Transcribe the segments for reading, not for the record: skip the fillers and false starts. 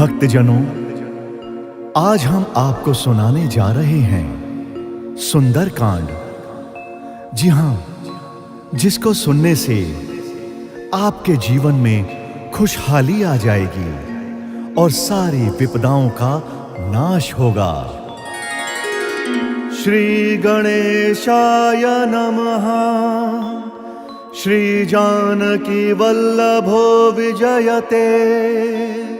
भक्तजनों, आज हम आपको सुनाने जा रहे हैं सुंदरकांड। जी हां, जिसको सुनने से आपके जीवन में खुशहाली आ जाएगी और सारी विपदाओं का नाश होगा। श्री गणेशाय नमः। श्री जानकी वल्लभो विजयते।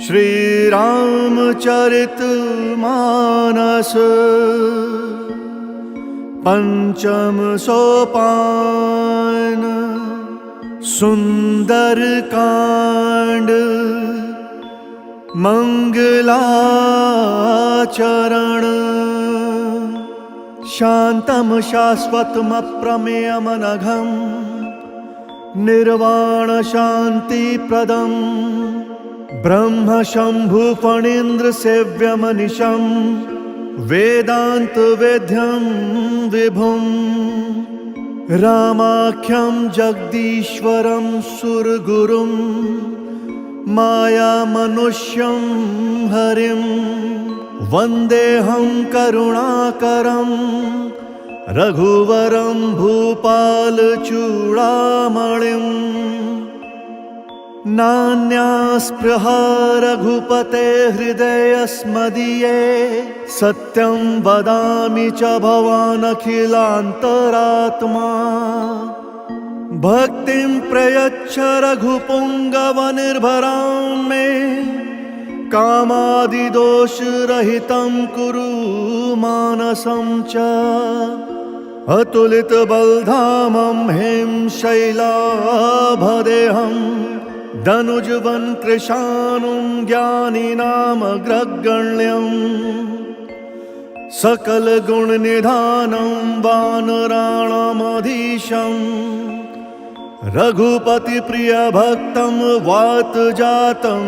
श्री रामचरित मानस पंचम सोपान। सुंदरकांड मंगलाचरण। शांतम शाश्वतम अप्रमेयमनघम निर्वाण शांति प्रदम। ब्रह्म शंभु फणीन्द्र सेव्यमनिशं वेदांत वेद्यं विभुं। रामाख्यं जगदीश्वरं सुरगुरुं माया मनुष्यं हरिं। वन्देऽहं करुणाकरं रघुवरं भूपालचूडामणिम्। नान्या स्पृहा रघुपते हृदयस्मदीये। सत्यं वदामि च भवानखिलान्तरात्मा। भक्तिं प्रयच्छ रघुपुङ्गवनिर्भरां मे। कामादिदोषरहितं कुरु मानसं च। अतुलितबलधामं हें शैलाभदेहं। धनुजवन कृशानुं ज्ञानिनामग्रगण्यं। सकलगुणनिधानं वानराणामधीशं। रघुपतिप्रियभक्तं वातजातं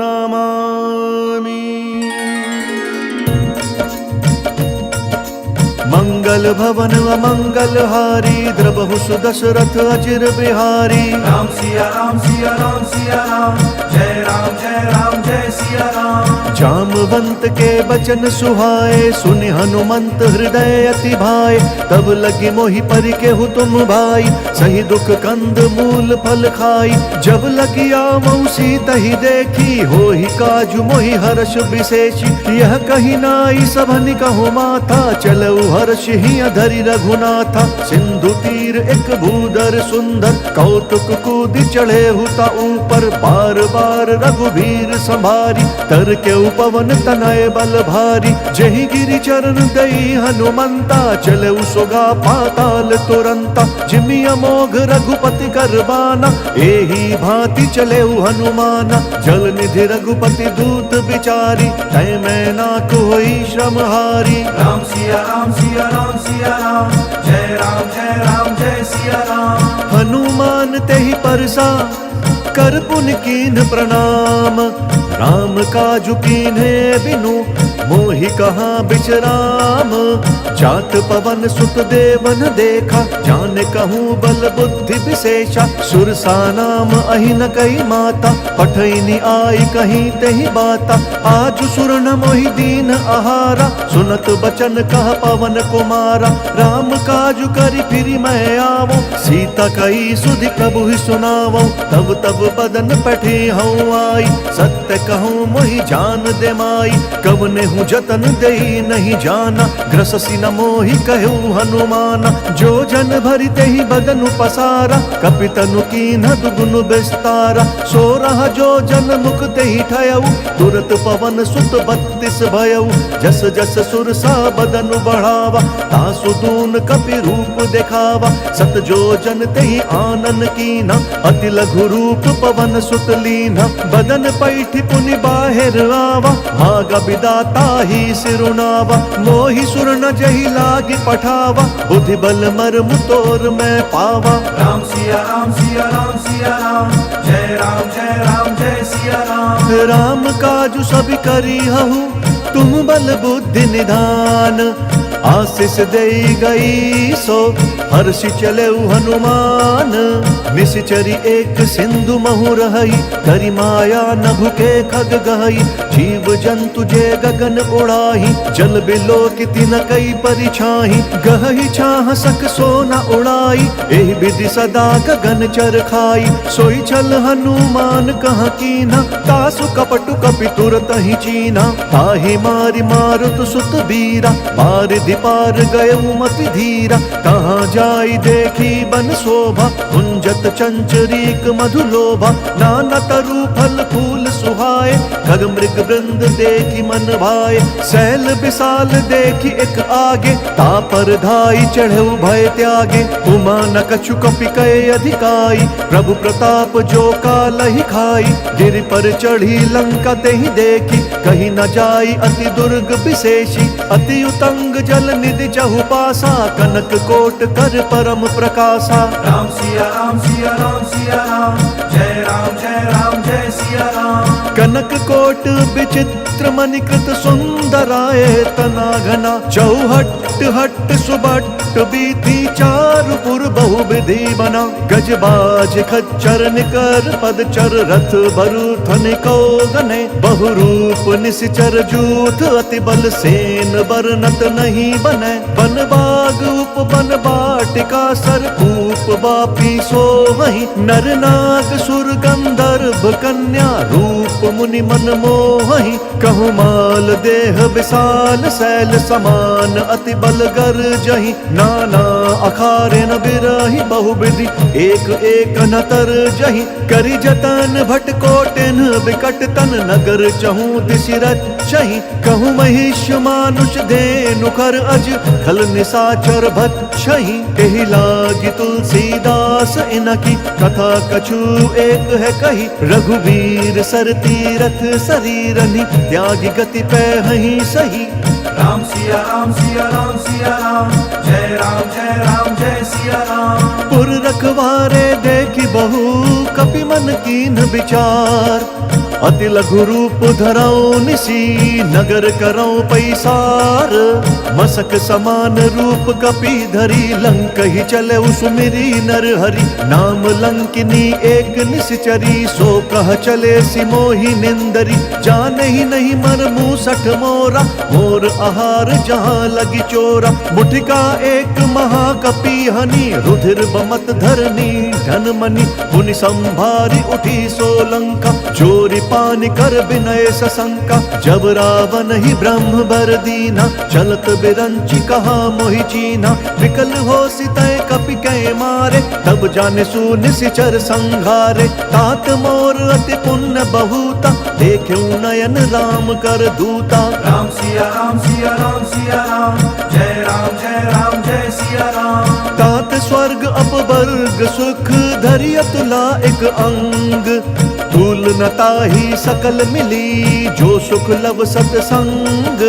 नमामि। मंगल भवन अमंगलहारी। द्रबहु सुदशरथ अचिर बिहारी। राम सिया राम सिया राम सिया राम। जय राम जय सिया राम। जामवंत के बचन सुहाए। सुनि हनुमंत हृदय अति भाए। तब लगी मोहि परि केहु तुम भाई। सही दुख कंद मूल फल खाई। जब लगी आवहु सीतहि देखी। होहि काजु मोहि हर्ष विशेषी। यह कही नाई सभनि कहु माथा। चलऊ हर्ष हिय धरि रघुनाथा। सिंधु तीर एक भूधर सुंदर। कौतुक कूदि चढ़े हुता ऊपर। बार बार रघुबीर संभारी। तर के उपवन तनय बल भारी। जहि गिरि चरण दई हनुमंता। चले सोगा पाताल तुरंता। जिमि अमोघ रघुपति करबाना। एही भांति चले हनुमाना। जल निधि रघुपति दूत बिचारी। तय मैं ना कोई श्रम हारी। राम सिया राम सिया राम सिया राम। जय राम जय सिया राम। हनुमान तेहि परसा कर पुनि कीन्ह प्रणाम। राम काजु कीन्हे बिनु मोहि कहाँ बिचराम। जात पवन सुत देवन देखा। जान कहूँ बल बुद्धि विशेषा। सुरसा नाम अहिन कई माता। पठैनी आई कहीं तेहि बाता। आज सुर न मोहि दीन आहारा। सुनत बचन कह पवन कुमारा। राम काजु करि फिरि मैं आवो। सीता कई सुधि प्रभु ही सुनावो। तब तब बदन पठे हूँ आई। सत्य कहूँ मोहि जान दे माई। कवने हूँ जतन देई नहीं जाना। ग्रससी न मोहि कहू हनुमाना। जो जन भरि तेहि बदनु पसारा। कपितनु कीन्ह दुगुनु विस्तारा। सो रहा जो जन मुख तेहि ठयऊ। तुरत पवन सुत 32 भयऊ। जस जस सुरसा बदनु बढ़ावा। तासु दून कपि रूप दिखावा। सत जो जन तेहि आनन कीना। अति लघु रूप पवन सुत लीना। बदन पैठि पुनि बाहिर आवा। मागा बिदाता ही सिरुनावा। मोहि सुर न जहि लागी पठावा। बुद्धि बल मर्म तोर मैं पावा। राम सिया राम सिया राम सिया राम। जय राम जय सिया राम। राम काजु सब करी हहु तुम बल बुद्धि निधान। आशीष देई गई सो हर्षि चले हनुमान। निश्चरी एक सिंधु महु रहई, करी माया नभु के खग गहई। जीव जंतु जे गगन उड़ाही, जल बिलो किति न कई परिछाही। गहई छाह सक सो न उड़ाई, एहि विधि सदा गगन चर खाई। सोई छल हनुमान कहाँ कीना, तासु कपटु कपि तुरत ही चीना। ताहि मारि मारुत सुत बीरा, पार दिपार गयउ मति धीरा। कहाँ जाई देखी बन शोभा, कुंजत चंचरीक मधु लोभा। नाना तरु फल फूल सुहाए, खग मृग वृंद देखी मन भाए। सैल विशाल देखी एक आगे, तापर धाई चढ़ऊ भय त्यागे। उमा न कछु कपि कय अधिकाई, प्रभु प्रताप जो कालहि खाई। गिरि पर चढ़ी लंका तेहि देखी, कहीं न जाई अति दुर्ग विशेषी। अति उतंग जल निधि चहु पासा, कनक कोट कर परम प्रकाशा। राम सिया राम सिया राम सिया राम, जय राम जय सिया राम। कनक कोट विचित्र मणिकृत सुंदराय तना घना। चौहट हट सुबट बीती, चारु पुर बहु विधि बना। गजबाज खच्चर निकर पदचर, रथ बरु थनिको गने। बहुरूप निश्चर जूथ, अति बल सेन बरनत नहीं बने। बन बाग उप बन बाटिका, सरकूप बापी सोहहि। नर नाग सुर गंधर्व कन्या, रूप मुनि मन मोहहि। कहु माल देह विशाल, शैल समान अति बल गर्जहि। नाना अखारे न बिरहि, बहुविधि एक एक न तरजहि। करि जतन भट कोटिन विकट तन, नगर चहु दिशि रचहि। कहु महिष मानुष धेनु खर अज, खल निशाचर भक्षहि। एहि लागी तुलसीदास इनकी, कथा कछु एक है कही। रघुवीर सर तीरथ शरीरनि, त्यागी गति पैहि सही। राम सिया राम सिया राम सिया राम, जय राम जय सिया राम। पुर रखवारे देखी बहु, कपि मन कीन विचार। अति लघु रूप धरऊ निसी, नगर करऊ पैसार। मसक समान रूप कपि धरी, लंक ही चले सुमिरी नर हरि। नाम लंकिनी एक निश्चरी, सो कह चले सिमोहि निंदरी। जाने ही नहीं मर मूसठ मोरा, मोर आहार जहाँ लगी चोरा। मुठिका एक महाकपि हनि, रुधिर बमत धरनी धन मनि। मुनि संभारी उठी सोलंका, जोरी पानी कर विनय सशंका। जब रावण ही ब्रह्म बर दीना, चलत बिरंची कहा मोहि चीना। विकल हो सितय कपि कै मारे, तब जाने सु निशिचर संघारे। तात मोर अति पुण्य बहुता, देख्यु नयन राम कर दूता। राम सिया राम सिया राम सिया राम, जय राम जय सिया राम। तात स्वर्ग अपवर्ग सुख, धरि अतुला एक अंग। तूल न ताहि सकल मिली, जो सुख लव सतसंग।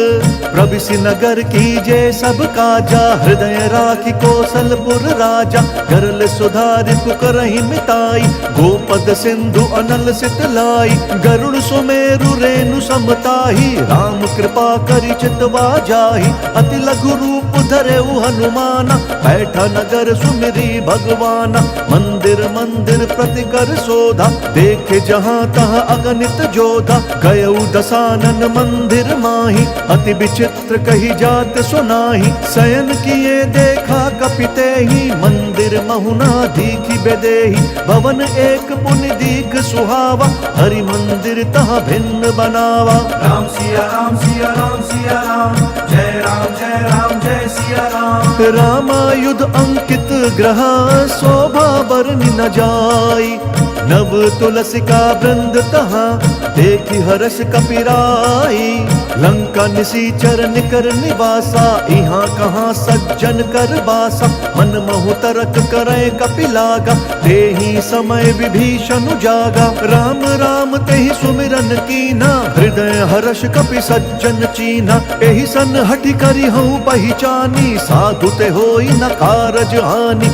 प्रविशि नगर कीजे सब काजा, हृदय राखी कौशलपुर राजा। गरल सुधारि पुकरहि मिताई, गोपद सिंधु अनल सित लाई। गरुड़ सुमेरु रेणु समताही, राम कृपा करि चितवा जाहि। अति लघु रूप धरेउ हनुमाना, बैठा नगर सुमिरी भगवाना। मंदिर मंदिर प्रति कर शोधा, देखे जहाँ तहाँ अगणित जोधा। गयउ दसानन मंदिर माही, अति विचित्र कही जात सुनाही। शयन किए देखा कपितेहि, मंदिर महुना दीखि बेदेहि। भवन एक पुनि दीख सुहावा, हरि मंदिर तहाँ भिन्न बनावा। राम सिया राम सिया राम सिया राम, जय राम जय सिया राम। रामायुध अंकित ग्रह, शोभा बरनि न जाई। नव तुलसी का वृंद तहाँ, देखी हर्ष कपिराई। लंका निशिचर निकर निवासा, यहाँ कहाँ सज्जन कर बासा। मन महु तरक करे कपिलागा, तेहि समय विभीषण जागा। राम राम तेहि सुमिरन कीना, हृदय हर्ष कपि सज्जन चीना। एहि सन हठि करि हूँ पहिचानी, साधु ते होई न कारज हानि।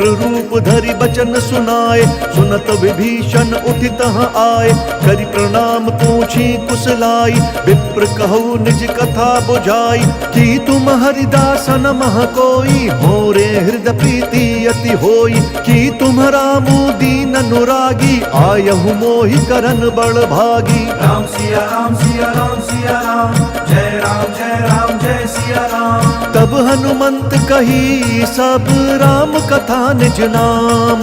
विप्र रूप धरि बचन सुनाए, सुनत विभीषण उठि तहाँ आए, करि प्रणाम पूछी कुशलाई। विप्र कहु निज कथा बुझाई, कि तुम हरिदास न मह कोई, मोरे हृदय प्रीति अति होई। कि तुम्हारा मुँह दीन अनुरागी, आयहु मोहि करन बड़ भागी। राम सिया राम सिया राम सिया राम, जय राम जय सिया राम। तब हनुमंत कही सब राम कथा निज नाम,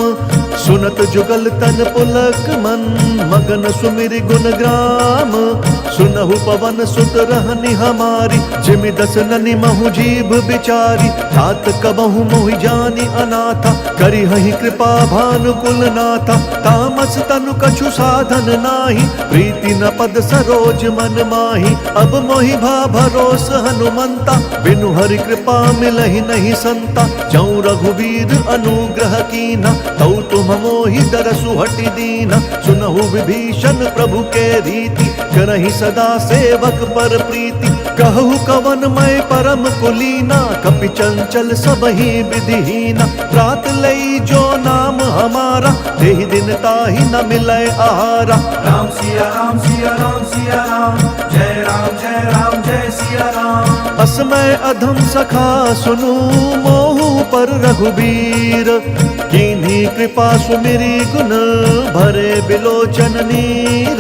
सुनत जुगल तन पुलक मन, मगन सुमिर गुण ग्राम। सुनहु पवन सुत रहनि हमारी, जिमि दस ननि महु जीभ बिचारी। तात कबहु मोहि जानि अनाथा, करिहहि कृपा भानुकुल नाथा। तामस तनु कछु साधन नाही, प्रीति न पद सरोज मन माही। अब मोहि भा भरोस हनुमंता, बिनु हरि कृपा मिलहि नहीं संता। जौं रघुवीर अनुग्रह कीना, तौ तुम मोहि दरसु हटि दीना। सुनहु विभीषण प्रभु के रीति, करहि सदा सेवक पर प्रीति। कहु कवन मैं परम कुलीना, कपि चंचल सबहि विधिहीना। रात लई जो नाम हमारा, तेहि दिन ताहि न मिलै आहारा। राम सिया राम सिया राम सिया राम, जय राम जय सिया राम। असमय अधम सखा सुनु, मोहु पर रघुबीर। किन्हीं कृपा सुमिरी गुण, भरे बिलोचन नीर।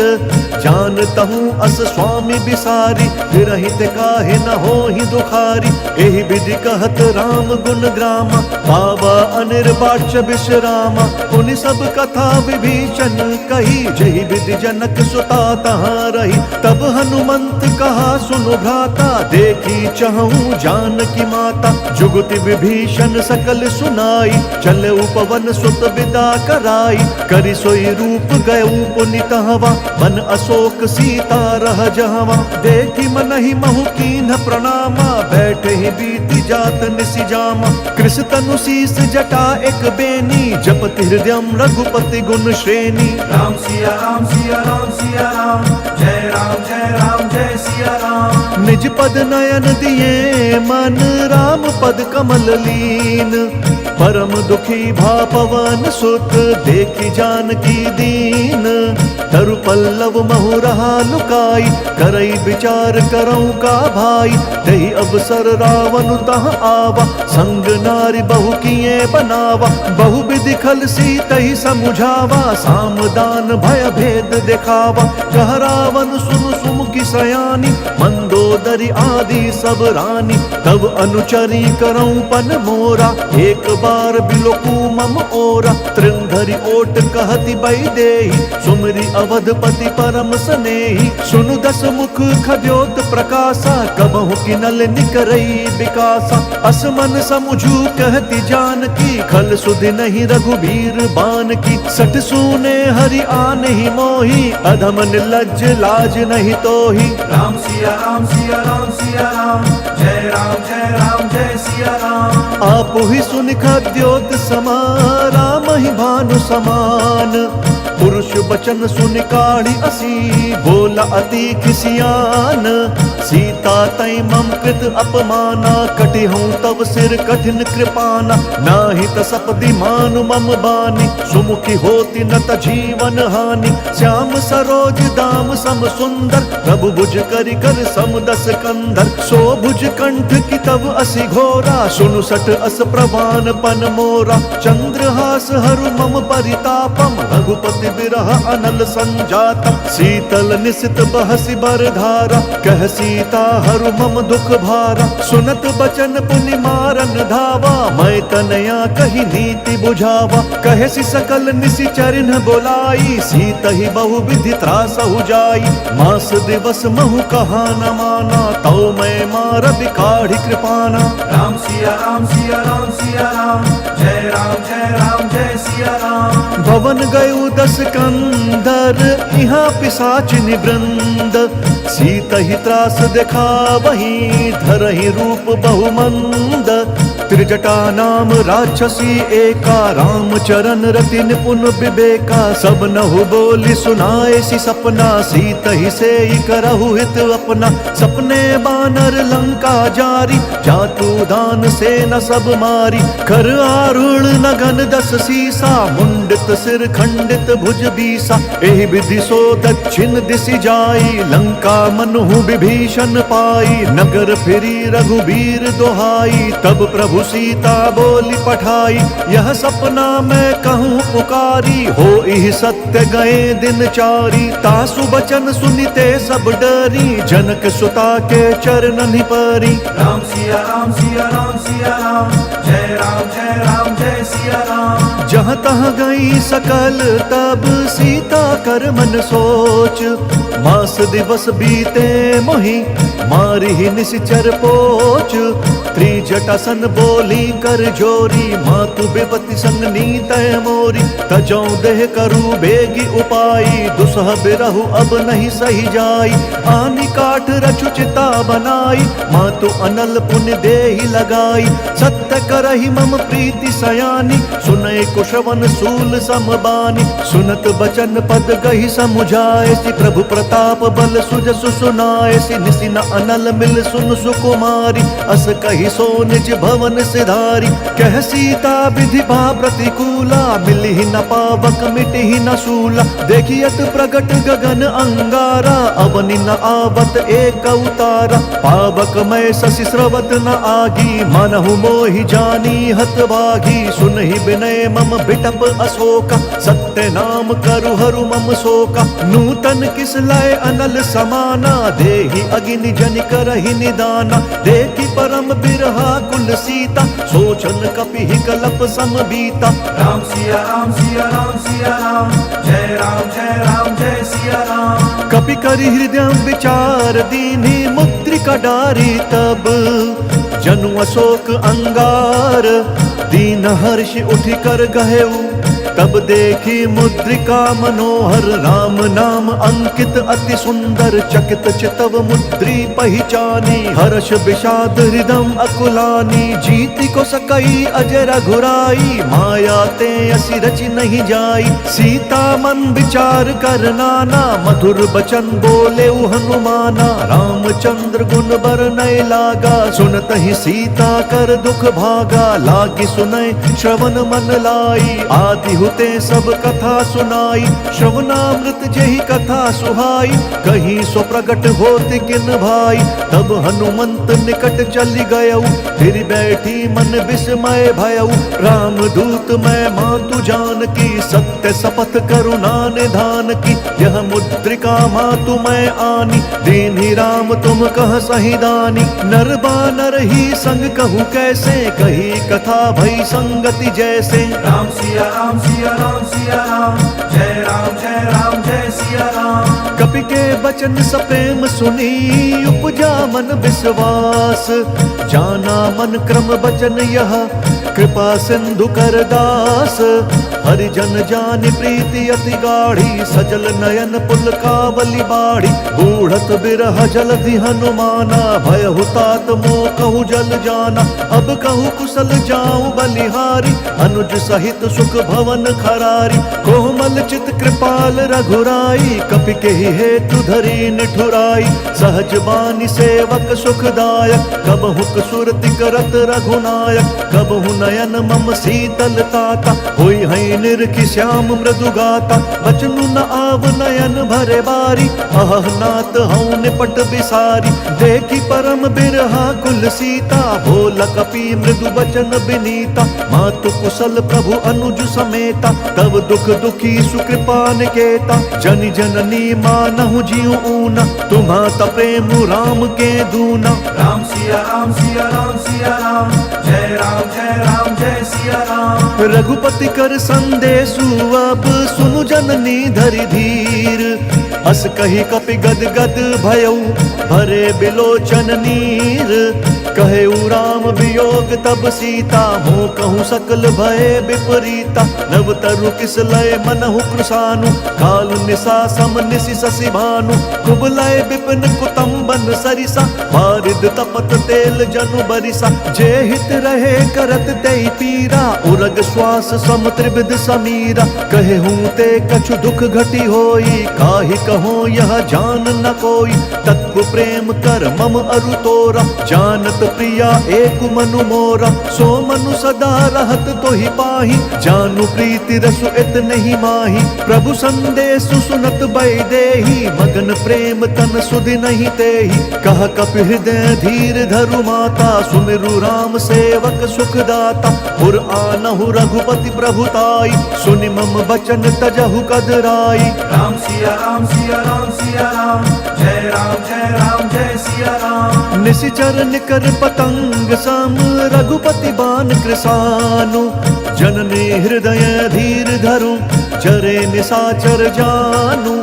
जानतहु अस स्वामी बिसारी, विरहित काहे न होहि दुखारी। एहि विधि कहत राम गुण ग्रामा, पावा अनिर्वाच्य विश्रामा। पुनि सब कथा विभीषण कही, जहि विधि जनक सुता तहाँ रही। तब हनुमंत कहा सुनु भ्राता, देखी चहु जानकी माता। जुगति विभीषण सकल सुनाई, चले पवन सुत विदा कराई। करि सोई रूप गयउ पुनि तहवा, मन अशोक सीता रह जहवा। देखी मनहि महु कीन्ह प्रणामा, बैठे ही बीति जात निसि जामा। कृष तनु शीस जटा एक बेनी, जपति हृदयम रघुपति गुण श्रेणी। राम सिया राम सिया राम सिया राम, जय राम जय सिया राम। निज पद नयन दिए मन, राम पद कमल लीन। परम दुखी भा पवन सुत, देखी जानकी दीन। तरु पल्लव महु रहा लुकाई, करई विचार करऊं का भाई। तही अवसर रावण तहाँ आवा, संग नारी बहु किए बनावा। बहु विधि खल सीतहि समुझावा, सामदान भय भेद दिखावा। कह रावण सुनु सुमुखी सयानी, मंदोदरी आदि सब रानी। तब अनुचरी करऊं पन मोरा, एक बार बिलोकू मम ओरा। तृंधरि ओट कहति बैदेही, सुमरि अवधपति परम सनेही। सुनु दस मुख खद्योत प्रकाशा, कबहु किनल निकरई विकासा। असमन समुझू कहति जानकी, खल सुधि नहीं रघुबीर बान की। सठ सूने हरि आनहि मोहि, अधम निर्लज्ज लाज नहीं तोहि। राम सिया राम सिया राम सिया राम, जय राम जय सिया राम। आप ही सुनि खद्योत समा, राम ही भानु समान। पुरुष बचन सुनि काढ़ी असी, बोला अति खिसियान। सीता तई मम कृत अपमाना, कटि हूँ तब सिर कठिन कृपाना। नाहित सपदि मानु मम बानी, सुमुखी होती न त जीवन हानि। श्याम सरोज दाम सम सुंदर, प्रभु भुज करि कर सम दस कंधर। सो भुज कंठ की तब असी घोरा, सुनु सठ अस प्रवान पन मोरा। चंद्रहास हरु मम परितापम, रघुपति बिरह अनल संजातम। शीतल निसित बहसि बरधारा, कह सीता हरु मम दुख भारा। सुनत बचन पुनि मारन धावा, मैं तनया कही नीति बुझावा। कहसि सकल निशिचरिन बोलाई, सीतहि बहु विधि त्रासहु जाई। मास दिवस महु कहा न माना, तौ मैं मार बिकाढ़ी कृपाना। राम सिया राम सिया राम सिया राम, जय राम जय सिया राम। भवन गयु दस कंधर, यहाँ पिशाचिनि वृंद। सीतहि त्रास देखा वही, धरहि रूप बहुमंद। त्रिजटा नाम राक्षसी एका, राम चरण रति निपुण विवेका। सब नहु बोली सुनाए सी सपना, सीत ही से करहु हित अपना। सपने बानर लंका जारी, जातु दान से न सब मारी। कर आरूढ़ नगन 10 सीसा, मुंडित सिर खंडित भुज बीसा। एहि विधि सो दक्षिण दिशि जाई, लंका मनहु विभीषण पाई। नगर फिरी रघुबीर दोहाई, तब प्रभु सीता बोली पठाई। यह सपना मैं कहूँ पुकारी, हो इह सत्य गए दिन चारी। तासु बचन सुनिते सब डरी, जनक सुता के चरणनि परी। राम सिया राम सिया राम सिया राम, जय राम जय सिया राम। जहाँ तहाँ गई सकल तब सीता कर मन सोच। मास दिवस बीते मोहि, मारी ही निश्चर पोच। त्रिजटासन बोली कर जोरी, मातु बेपति संग नीत मोरी। तजौ देह करू बेगी उपाई, दुसह बिरहु अब नहीं सही जाई। आनी काठ रचु चिता बनाई, मातु अनल पुण्य देहि लगाई। सत्य करहि मम प्रीति सयानी, सुनय कुशवन सूल समबानी। सुनत बचन पद गहि समुझाए, सि प्रभु प्रताप बल सुजसु सुनाए। सि निसि न अनल मिल सुन सुकुमारी, अस कहि सो निज भवन सिधारी। कह सीता विधि भा प्रतिकूला, मिलहि न पावक मिटहि न शूला। देखियत प्रगट गगन अंगारा, अवनि न आवत एक उतारा। पावक मैं शशि स्रवत न आगी, मनहु मोहि जानी हत भागी। सुनहि विनय मम बिटप अशोका, सत्य नाम करु हरु मम शोका। नूतन किस लय अनल समाना, देहि अगिनि जनि करहि निदाना। देखि परम बिरहा कुल सीता, सोचन कपि कलप सम बीता। राम सिया राम सिया राम सिया राम, जय राम जय सिया राम। कपि करि हृदय विचार दीन्हि, मुद्रिका डारी तब जनु अशोक अंगार। दीन हर्ष उठि कर गहेउ, तब देखी मुद्रिका मनोहर। राम नाम अंकित अति सुंदर, चकित चितव मुद्री पहिचानी। हर्ष विषाद हृदम अकुलानी, जीति को सकई अजय रघुराई। माया ते असि रचि नहीं जाई, सीता मन विचार कर नाना। मधुर बचन बोले हनुमाना, रामचंद्र गुण बरनय लागा। सुनत ही सीता कर दुख भागा, लागी सुनय श्रवण मन लाई। आदि हुते सब कथा सुनाई, श्रवणामृत जेहि कथा सुहाई। कहीं सो प्रगट होत किन भाई, तब हनुमंत निकट चली गयऊ। फिर बैठी मन विस्मय भयऊ, राम दूत मैं मातु जान की। सत्य शपथ करुणा निधान की, यह मुद्रिका मातु मैं आनी। दीन्हि राम तुम कह सही दानी, नर बानर ही संग कहूँ कैसे। कही कथा भई संगति जैसे। राम सिया राम सिया राम सिया राम, जय राम जय सिया राम। कपि के बचन सप्रेम सुनी, उपजा मन विश्वास। जाना मन क्रम बचन यह, कृपा सिंधु कर दास। हरिजन जानि प्रीति अति गाढ़ी, सजल नयन पुल कावली बाढ़ी। बूढ़त बिरह जलधि हनुमाना, भयहु तात मोह कहु जल जाना। अब कहु कुशल जाऊं बलिहारी, अनुज सहित सुख भवन खरारी। कोमल चित कृपाल रघुराई, कपि के हेतु धरी निठुराई। सहज बानी सेवक सुखदायक, कबहु सुरति करत रघुनायक। कबहु नयन मम शीतल ताता, होई है निरखि श्याम मृदु गाता। बचनु न आव नयन भरे बारी, अह नाथ हऊँ निपट बिसारी। देखी परम बिरहा कुल सीता, बोल कपि मृदु बचन बिनीता। मातु कुशल प्रभु अनुज समेता, तब दुख दुखी सुकृपा निकेता। जनि जननी मानहु जीव ऊना, तुम्हाता प्रेम राम के दूना। राम सिया राम सिया राम सिया राम, जय राम जय सिया राम। रघुपति कर संदेशु अब सुनु जननी धरि धीर। अस कही कपि गद गद भयऊ, भरे बिलोचन नीर। कहे राम वियोग तब सीता, हो कहूँ सकल भय विपरीता। नव तरु किस लय मनहु कृशानु, काल निशा सम निशि शशि भानु। कुबलय विपिन कुतुम्बन सरिसा, बारिद तपत तेल जनु बरिसा। जे हित रहे करत तेहि पीरा, उरग श्वास सम त्रिविध समीरा। कहे हूँ ते कछु दुख घटी होई, काहि कहो यह जान न कोई। तत्व प्रेम कर मम अरु तोरा, जानत प्रिया एक मनु मोरा। सो मनु सदा रहत तो ही पाही, जानु प्रीति रसु इत नहीं माही। प्रभु संदेश सुनत बैदेही, मगन प्रेम तन सुधि नहीं तेही। कह कपि हृदय धीर धरु माता, सुमिरु राम सेवक सुखदाता। पुर आनहु रघुपति प्रभुताई, सुनि मम बचन तजहु कदराई। राम सिया राम सिया राम सिया राम, जय राम जय सिया राम। निशिचर निकर पतंग सम, रघुपति बान कृसानु। जननी हृदय धीर धरु, जरे निशाचर जानु।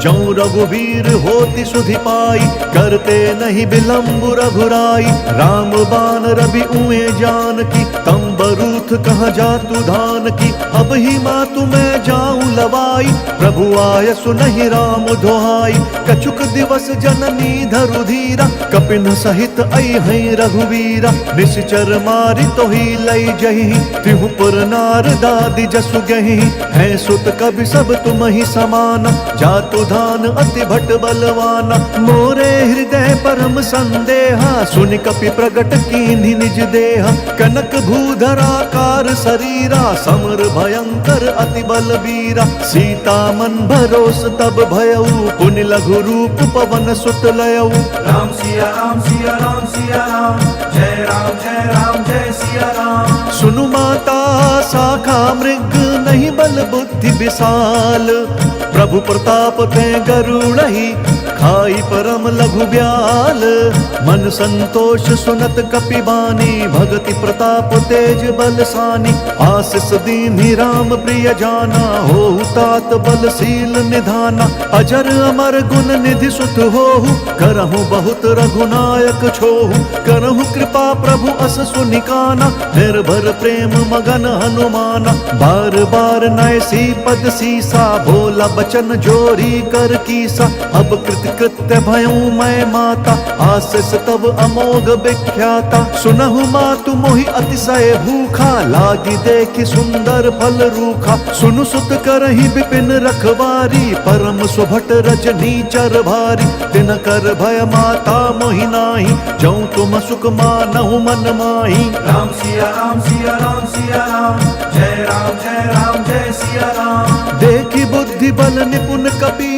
जौं रघुवीर होति सुधि पाई, करते नहीं विलंब रघुराई। राम बान रवि उए जानकी, तम बरूथ कहाँ जातु धान की। अब ही मातु मैं जाऊं लवाई, प्रभु आय सुनहि राम दोहाई। कछुक दिवस जननी धरु धीरा, कपिन सहित आई है रघुवीरा। निश्चर मारि तो ही लई जही, तिहु पुर नार दादी जसु गही। है सुत कवि सब तुम ही समाना, जातु धान अति भट बलवाना। मोरे हृदय परम संदेहा, सुनि कपि प्रगट कीन्हि निज देहा। कनक भूधराकार शरीरा, समर भयंकर अति बलबीरा। सीता मन भरोस तब भयऊ, पुनि लघु रूप पवन सुत लयऊ। राम सिया राम सिया राम सिया राम, जय राम जय सिया राम। सुनु माता शाखा मृग, नहीं बल बुद्धि विशाल। प्रभु प्रताप ते गरुड़हि, खाई परम लघु ब्याल। मन संतोष सुनत कपि बानी, भगति प्रताप तेज बलसानी। आशीष दीन्हि राम प्रिय जाना, होहु तात बलशील निधाना। अजर अमर गुण निधि सुत होहु, करहु बहुत रघुनायक छोहु। करहु कृपा प्रभु अस सुनिकाना, निर्भर प्रेम मगन हनुमाना। बार बार नय सी पद सीसा, बोला बचन जोरी कर कीसा। अब कृत्य भयऊ मैं माता, आशीष तब अमोघ विख्याता। सुनहु मातु मोहि अतिशय भूखा, लागी देखि सुंदर फल रूखा। सुनु सुत करहि विपिन रखवारी, परम सुभट रजनी चर भारी। तिन कर भय माता मोहि नाही, जौं तुम सुख मानहु मन माही। राम सिया राम सिया राम सिया राम, जय राम जय सिया राम। देखि बुद्धि बल निपुण कपि,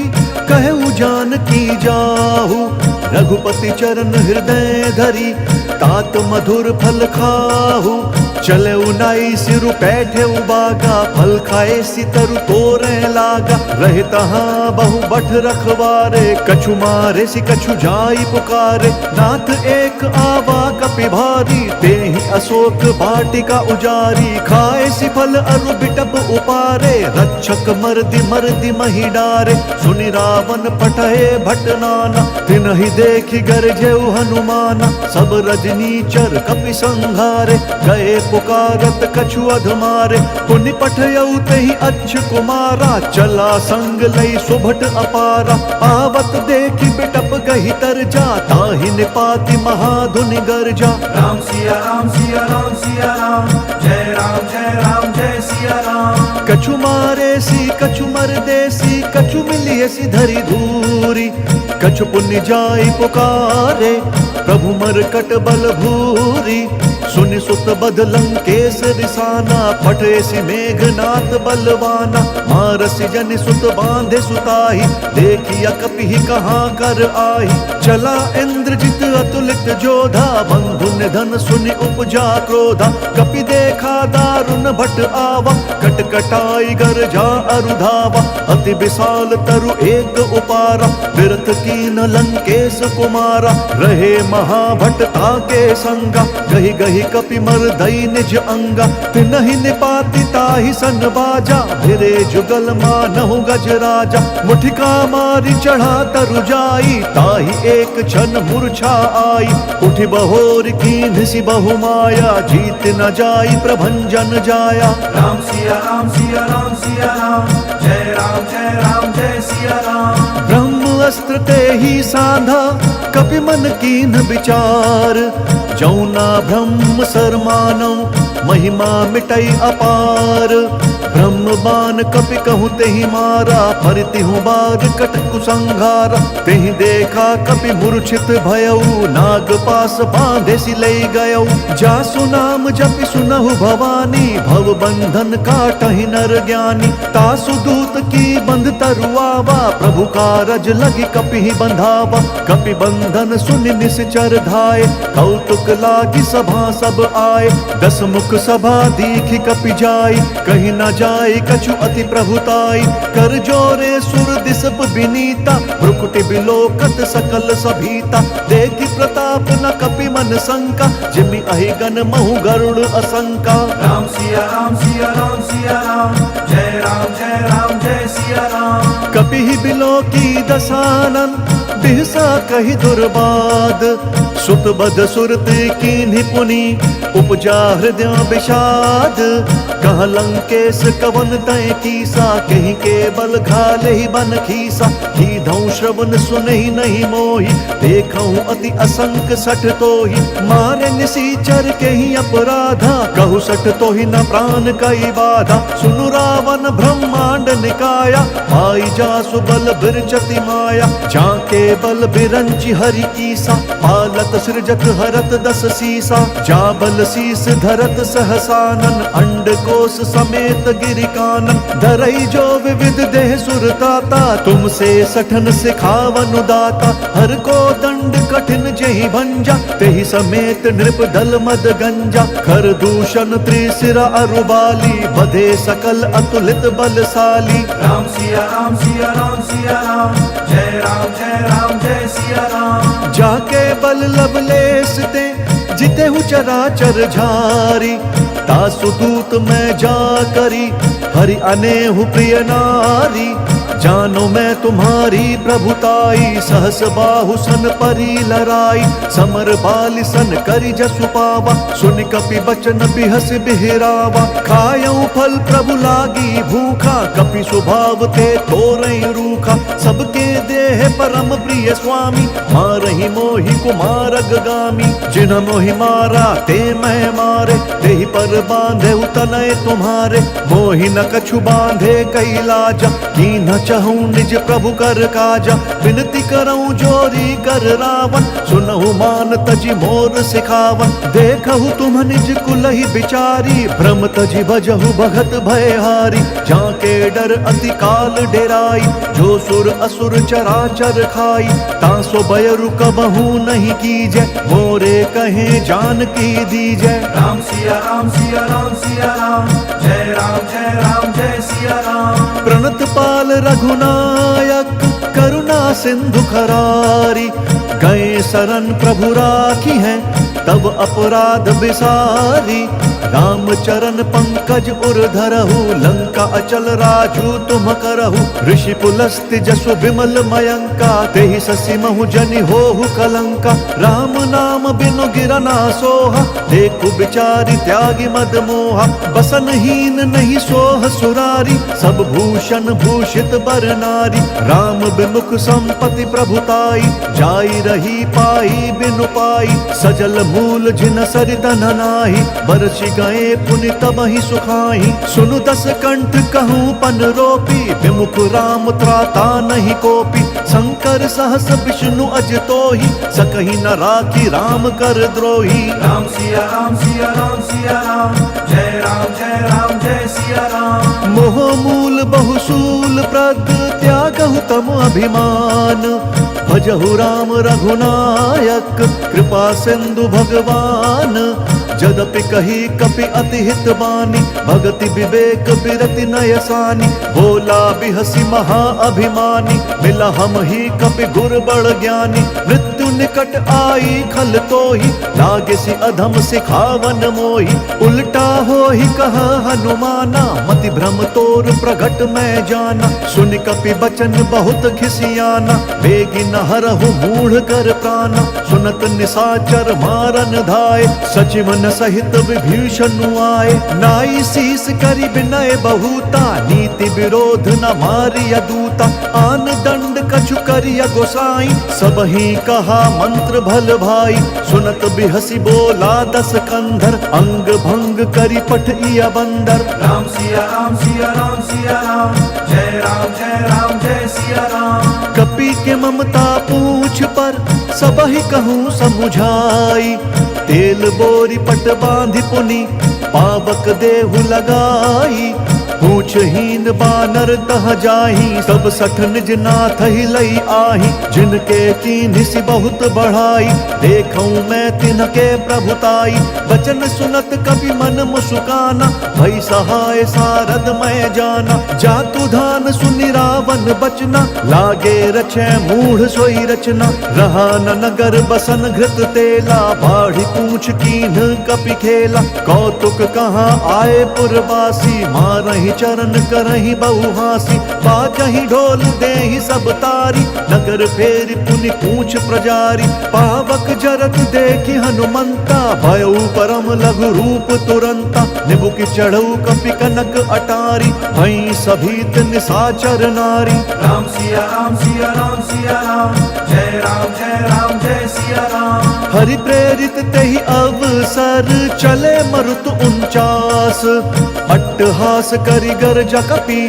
कहु जानकी जाहु। रघुपति चरण हृदय धरी, तात मधुर फल खाहु। चले उनाई सिरु पैठे उबागा, फल खाए सितरु तोरे लागा। रहे तहाँ बहु बठ रखवारे, कछु मारे सि कछु जाई पुकारे। नाथ एक आवा कपि भारी, तेहि अशोक वाटिका उजारी। खाए सि फल अरु बिटप उपारे, रक्षक मर्दि महि डारे। सुनि रावण पठए भट नाना, तिनहि देखि गरजेउ हनुमाना। सब रजनीचर कपि संघारे, गए पुकारत कछु अधमारे। पुनि पठयऊ तेहि अच्छ कुमारा, चला संग लई सुभट अपारा। आवत देखि बिटप गहि तरजा, ताहि निपाति महाधुनि गरजा। राम सिया राम सिया राम सिया राम, जय राम जय सिया राम। कछु मारे सी कछु मरदेसी, कछु मिलिए सी धरी धूरी। कछु पुण्य जाई पुकारे, प्रभु मरकट बल भूरी। सुनि सुत बध लंकेश रिसाना, पठे सि मेघनाथ बलवाना। मारसि जनि सुत बांधे सुताही, देखिया कपि कहाँ कर आही। चला इंद्रजित अतुलित जोधा, बंधु निधन सुनि उपजा क्रोधा। कपि देखा दारुण भट आवा, कटकटाई गरजा अरुधावा। अति विशाल तरु एक उपारा, विरथ कीन लंकेश कुमारा। रहे महाभट ताके संगा, गहि गहि कपि मर दई निज अंगा, तिनहि निपाति ताहि सन बाजा, भिरे जुगल मानहु गज राजा। मुठिका मारी चढ़ा तरु जाई, ताहि एक क्षण मूर्छा आई, उठि बहोर कीन्ह सि बहु माया, जीत न जाई प्रभंजन जाया। राम सिया राम सिया राम सिया राम, जय राम जय सिया राम। ब्रह्म अस्त्र ते ही साधा, कपि मन कीन्ह विचार, जौना ब्रह्म सर मानौ, महिमा मिटई अपार। ब्रह्म बाण कपि कहूँ तेहि मारा, परतिहु बार कट कुसंहारा। तेहि देखा कपि मूर्छित भयऊ, नाग पास बांधे सि लई गयऊ। जासु नाम जपि सुनहु भवानी, भव बंधन काटहि नर ज्ञानी। तासु दूत की बंध तरुआवा, प्रभु कारज लगी कपि बंधावा। कपि बंधन सुनि निश्चर धाये, कौतुक लागी सभा सब आए। दस मुख सभा दीखि कपि जाई, कहीं न जाय कछु अति प्रभुताई। कर जोरे सुर दिसप बिनीता, भ्रुकुटि बिलोकत सकल सभीता। देखि प्रताप न कपि मन शंका, जिमि अहि गण महु गरुड़ असंका। राम सिया राम सिया राम सिया राम, जय राम जय सिया राम। कपि बिलोकी दसानन, बिहसा कहि दुर्बाद। सुत बध सुरत कीन्हि पुनि, उपजा हृदय विषाद। कह लंकेश कवन तय कीसा, कहीं केवल घाले ही बन खीसा। कीधौ श्रवण सुनहि नहीं मोहि, देखऊं अति असंक सठ तोहि। मारे निसीचर केहि अपराधा, कहु सठ तोहि न प्राण कई बाधा। सुनु रावण ब्रह्मांड निकाया, पाई जासु बल बिरचति माया। जाके बल बिरंचि हरि ईसा, पालत सृजत हरत दस सीसा। जा बल शीस धरत सहसानन, अंड कोश समेत गिरि कानन। धरई जो विविध देह सुरताता, तुमसे सठन सिखावनु दाता। हर को दंड कठिन जेहि भंजा, तेहि समेत नृप दल मद गंजा। खर दूषण त्रिशिरा अरुबाली, बधे सकल अतुलित बलशाली। राम सिया राम सिया राम सिया राम, जय राम जय सिया राम। जाके बल लवलेस ते, जितेहु चराचर झारी। तासु दूत मैं जा करी, हरि अनेहु प्रिय नारी। जानो मैं तुम्हारी प्रभुताई, सहस बाहु सन परी लराई। समर बालि सन करि जसु पावा, सुन कपि बचन बिहस बिहरावा। खायऊ फल प्रभु लागी भूखा, कपि स्वभाव ते तोरई रूखा। सबके देह परम प्रिय स्वामी, मारहि मोहि कुमारग गामी। जिन्ह मोहि मारा ते मैं मारे, तेहि पर बांधे तनय तुम्हारे। मोहि न कछु बांधे कैलाजा, कीन्ह चहूँ निज प्रभु कर काजा। विनती करऊँ जोरी कर रावण, सुनहु मान तजि मोर सिखावन। देखहु तुम निज कुलहि बिचारी, भ्रम तजि भजहु भगत भयहारी। जाके डर अति काल डेराई, जो सुर असुर चराचर खाई। तासो बयरु कबहू नहीं कीजै, मोरे कहे जान की दीजै। राम सिया राम सिया राम सिया राम, जय राम जय सिया राम। प्रणत पाल रघुनायक, करुणा सिंधु खरारी। गए शरण प्रभु राखी हैं, तब अपराध बिसारी। राम चरण पंकज उर धरहु, लंका अचल राजू तुम करहु। ऋषि पुलस्त्य जसु विमल मयंका, तेहि ससि महु जनि होहु कलंका। राम नाम बिनु गिरना सोहा, देखु बिचारी त्यागी मद मोहा। बसनहीन नहीं सोह सुरारी, सब भूषण भूषित बर नारी। राम विमुख संपत्ति प्रभुताई, जाई रही पाई बिनु पाई। सजल मूल जिन सरित नाही, बरसि गए पुनि तबहि सुखाई। सुनु दस कंठ कहूँ पन रोपी, विमुख राम त्राता नहीं कोपी। शंकर सहस विष्णु अज तोहि, सकहि न राखी राम कर द्रोही। राम सिया राम सिया राम सिया राम, जय राम जय सिया राम। मोह मूल बहुसूल प्रद, त्यागहु तम अभिमान। भजहु राम रघुनायक, कृपा सिंधु भगवान। जदपि कही कपि अति हित बानी, भगति विवेक बिरति नय सानी। बोला बिहसी महा अभिमानी, मिला हम ही कपि गुर बड़ ज्ञानी। मृत्यु निकट आई खल तोहि, लागे सि अधम सिखावन मोहि। उल्टा हो ही कहा हनुमाना, मति भ्रम तोर प्रगट मैं जाना। सुन कपि बचन बहुत खिसियाना, बेगी न हरहु मूढ़ कर प्राणा। सुनत निशाचर मारन धाय, सचिवन सहित विभीषण आए। नाई शीस करि विनय बहुता, नीति विरोध न मारिय दूता। आन दंड कछु करिय गोसाई, सब ही कहा मंत्र भल भाई। सुनत बिहसी बोला दस कंधर, अंग भंग करि पठिय बंदर। राम सिया राम सिया राम सिया राम, जय राम जय सिया राम। कपि के ममता पूछ पर, सब ही कहूँ समुझाई। तेल बोरी पट बांधि पुनि, पावक देहु लगाई। पूछहीन बानर तह जाही, सब सठ निज नाथ ही लई आही। जिनके कीन्हि बहुत बढ़ाई, देखऊं मैं तिनके प्रभुताई। बचन सुनत कपि मन मुस्काना, भई सहाय सारद मैं जाना। जातु धान सुनि रावण बचना, लागे रचै मूढ़ सोई रचना। रहा न नगर बसन घृत तेला, बाढ़ी पूछ कीन्ह कपि खेला। कौतुक कहाँ आए पुरवासी, मारहि चरण करहि बहुहासी। बाजहि ढोल देहि सब तारी, नगर फेरि पुनि पूछ प्रजारी। पावक जरत देखि हनुमंता, भयउ परम लघु रूप तुरंता। निबुकि चढ़ऊ कपि कनक अटारी, भई सभीत निशाचर नारी। राम सिया राम सिया राम सिया राम, जय राम जय सिया राम। हरि प्रेरित तेहि अवसर, चले मरुत 49। अट्टहास करि गर्जा कपि,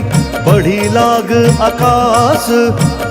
बढ़ी लाग आकाश।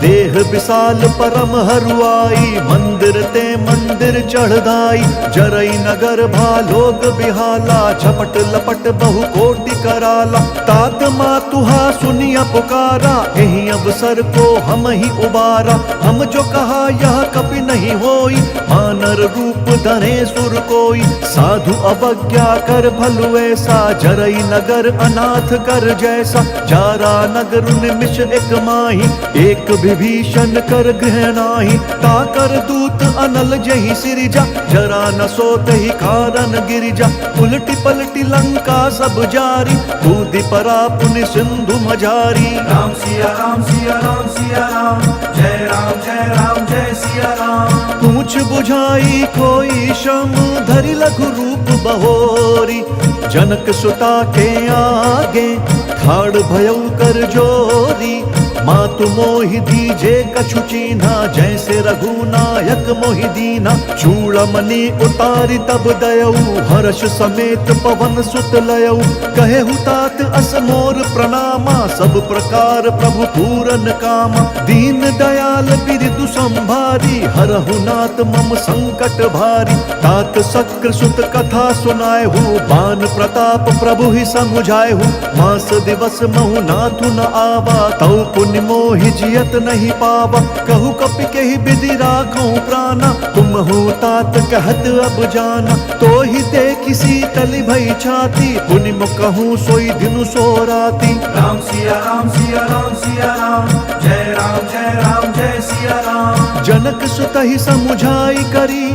देह विशाल परम हरुआई, मंदिर ते मंदिर चढ़दाई। जरई नगर भालोग बिहाला, झपट लपट बहु कोटि कराला। तात मातुहा सुनिया पुकारा, एहि अवसर को हम ही उबारा। हम जो कहा यह कपि नहीं होई, मानर रूप धरे सुर कोई। साधु अवज्ञा कर भलु ऐसा, जरई नगर अनाथ कर जैसा। जारा नगर निमिष एक माही, एक विभीषण कर गृह नाही। ताकर दूत अनल जहि सिरिजा, जरा न सोत ही कारण गिरिजा। उलटी पलटी लंका सब जारी, दूधि परा पुनि सिंधु मझारी। राम सिया राम सिया राम सिया राम, जय राम जय सिया राम। पूछ बुझाई कोई श्रम, धरि लघु रूप बहोरी। जनक सुता के आगे, ठाड़ भयउ कर जोरी। मातु मोहि दीजे कछु चीन्हा, जैसे रघुनायक मोहि दीना। चूड़मणि उतारी तब दयऊ, हर्ष समेत पवन सुत लयऊ। कहेहु तात अस मोर प्रणामा, सब प्रकार प्रभु पूरन कामा। दीन दयाल बिरदु संभारी, हरहु नाथ मम संकट भारी। तात शक्र सुत कथा सुनाएहु, बान प्रताप प्रभु ही समुझाएहु। मास दिवस महु नाथु न आवा, तौ पुण्य मोहि जियत नहीं पावा। कहु कपि केहि विधि राखऊं प्राणा, तुम हो तात कहत अब जाना। तो ही देखि शीतल भई छाती, पुनि कहूँ सोई दिनु सो राती। राम सिया राम सिया राम सिया राम, जय राम जय सिया राम। जनक सुत ही समुझाई करी,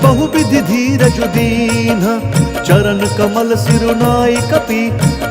बहु विधि धीरज दीन्ह। चरण कमल सिरुनाई कपि,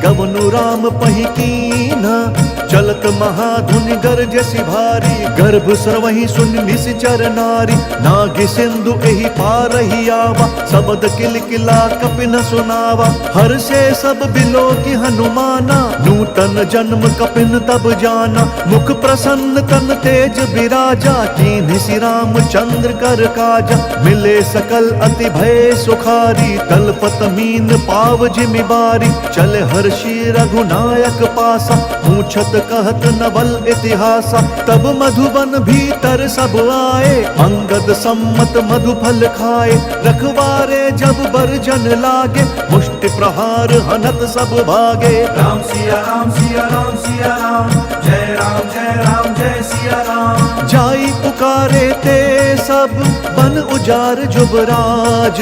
गवनु राम पहि कीन्ह। चलत महाधुनि गरजसि भारी, गर्भ स्रवहि सुनि निश्चर नारी। नागि सिंधु एहि पारहि आवा, सबद किलकिला कपि न सुनावा। हर्षे सब बिलोकि हनुमाना, नूतन जन्म कपिन तब जाना। मुख प्रसन्न तन तेज विराजा, कीन्हि श्री रामचंद्र कर काजा। मिले सकल अति भय सुखारी, तलपत मीन पाव जिमि बारी। चले हर्षि रघुनायक पासा, पूछत कहत नवल इतिहासा। तब मधुबन भीतर सब आए, अंगद सम्मत मधु फल खाए। रखवारे जब बरजन लागे, मुष्टि प्रहार हनत सब भागे। राम सिया राम सिया राम सिया राम, जय राम जय सिया राम। जाई पुकारे ते सब, बन उजार जुबराज।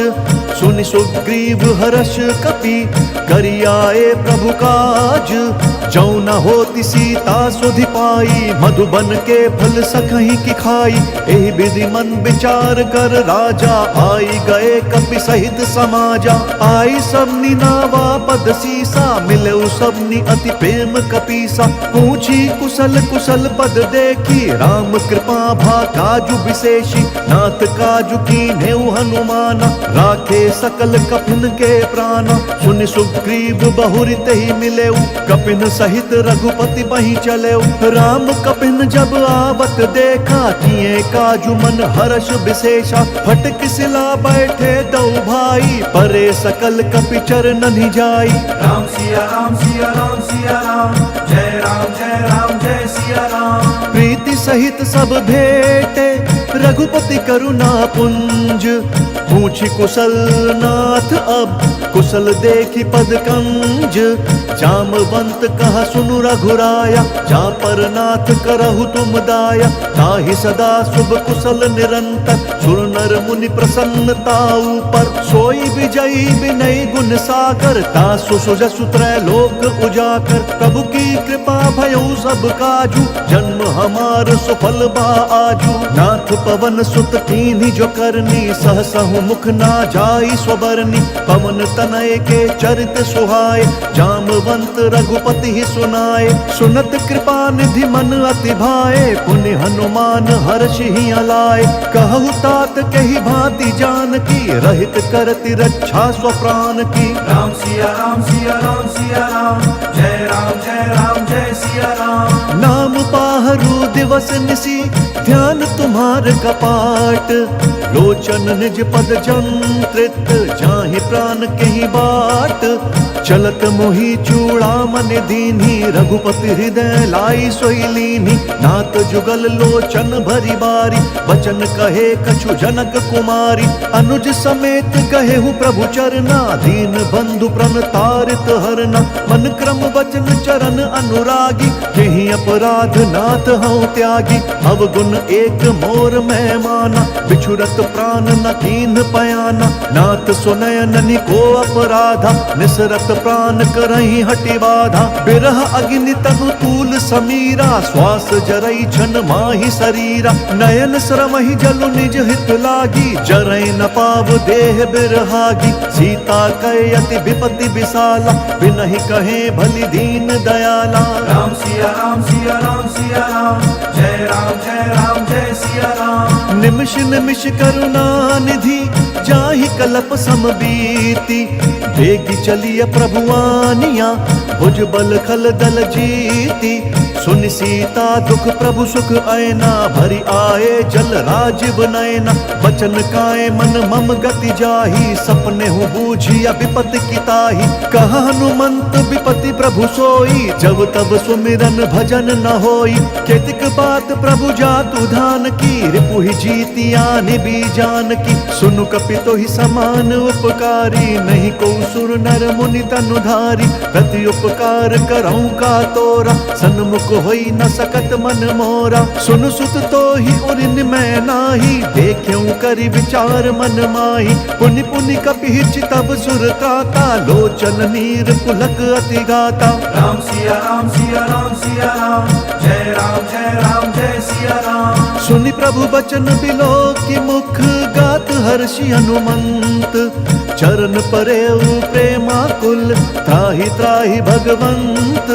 सुनि सुग्रीव हर्ष कपि करि आए प्रभु काज। जौ न होति सीता सुधि पाई मधुबन के फल सखहि की खाई। एहि विधि मन विचार कर राजा आई गए कपि सहित समाजा। आई सबनी नावा पद सीसा मिलऊ सबनी अति प्रेम कपीसा। पूछी कुशल कुशल पद देखी राम कृपा भा काजु विशेषी। नाथ काजु कीन्हेउ हनुमाना राखे सकल कपिन के प्राणा। सुनि सुग्रीव बहुरि तेहि मिलेउ कपिन सहित रघुपति बहि चलेउ। राम कपिन जब आवत देखा किए काजु मन हर्ष विशेषा। फटक सिला बैठे दो भाई परे सकल कपि चरणनि जाई। राम सिया राम सिया राम सिया राम जय राम जय राम जय सिया राम। प्रीति सहित सब भेटे रघुपति करुणा पुंज। पूछी कुशल नाथ अब कुशल देखी पद कंज। जामवंत कहा सुनु रघुराया जा पर नाथ करहु तुम दाया। ताहि सदा शुभ कुशल निरंतर सुर नर मुनि प्रसन्नता ऊपर। सोई विजयी विनय गुण सागर तासु सुजसु त्रैलोक उजाकर। प्रभु की कृपा भयउ सब काजू जन्म हमार सुफल बा आजू। नाथ पवन सुत कीन्ही जो करनी सहसहु मुख ना जाई स्वबरनी। पवन तनय के चरित सुहाए जामवंत रघुपति ही सुनाए। सुनत कृपा निधि मन अति भाए पुनि हनुमान हर्ष ही अलाए। कहु तात कही भांति जान की रहित करति रक्षा स्वप्राण की। राम सिया राम सिया राम सिया राम जय राम जय राम जय सिया राम। नाम पाहरु दिवस निसी ध्यान तुम्हार कपाट। लोचन निज पद जंत्रित जाहि प्राण कहीं बाट। चलत मोहि चूड़ामणि दीन्ही रघुपति हृदय लाई सोई लीन्ही। नाथ जुगल लोचन भरी बारी बचन कहे कछु जनक कुमारी। अनुज समेत कहेहु प्रभु चरना दीन बंधु प्रण तारित हरना। मन क्रम वचन चरण अनुरागी केहि अपराध नाथ हऊँ त्यागी। अवगुण एक मोर मैं माना बिछुरत प्राण न कीन्ह पयाना। नाथ सुनयननि को अपराधा निसरत प्राण करहि हटि बाधा। बिरह अग्नि तनु तूल समीरा श्वास जरई छन माहि शरीरा। नयन श्रमहि जलु निज हित लागी जरई न पाव देह बिरहागी। सीता कहे अति विपति विशाला बिनहि कहे भली दीन दयाला। राम सिया राम सिया राम सिया राम जय राम जय सिया राम। निमिष निमिष करुणा निधि जाहि कलप समबीति। बेगी चलिय प्रभुआनिया भुज बल खल दल जीति। सुनि सीता दुख प्रभु सुख ऐना भरी आए जल राजीव नयना। बचन काए मन मम गति जाहि सपने हूँ बूझिया विपति की ताहि। कहा हनुमंत विपति प्रभु सोई जब तब सुमिरन भजन न होई। केतिक बात प्रभु जातु धान की रिपुहि जीतिया निबी जान की। सुनु कपि तोहि समान उपकारी नहीं को सुर नर मुनि तनुधारी। प्रति उपकार करऊँ का तोरा सन्मुख होई न सकत मन मोरा। सुन सुत तो ही उरिन मैं नाही देख्यूं करि विचार मन माही। पुनि पुनि कपि हिच तब सुर त्राता लोचन नीर पुलक अति गाता। राम सिया राम सिया राम सिया राम जय राम जय सिया राम। सुनि प्रभु बचन बिलो की मुख गात हर्षि हनुमंत। चरण परेउ प्रेमाकुल त्राहि त्राहि भगवंत।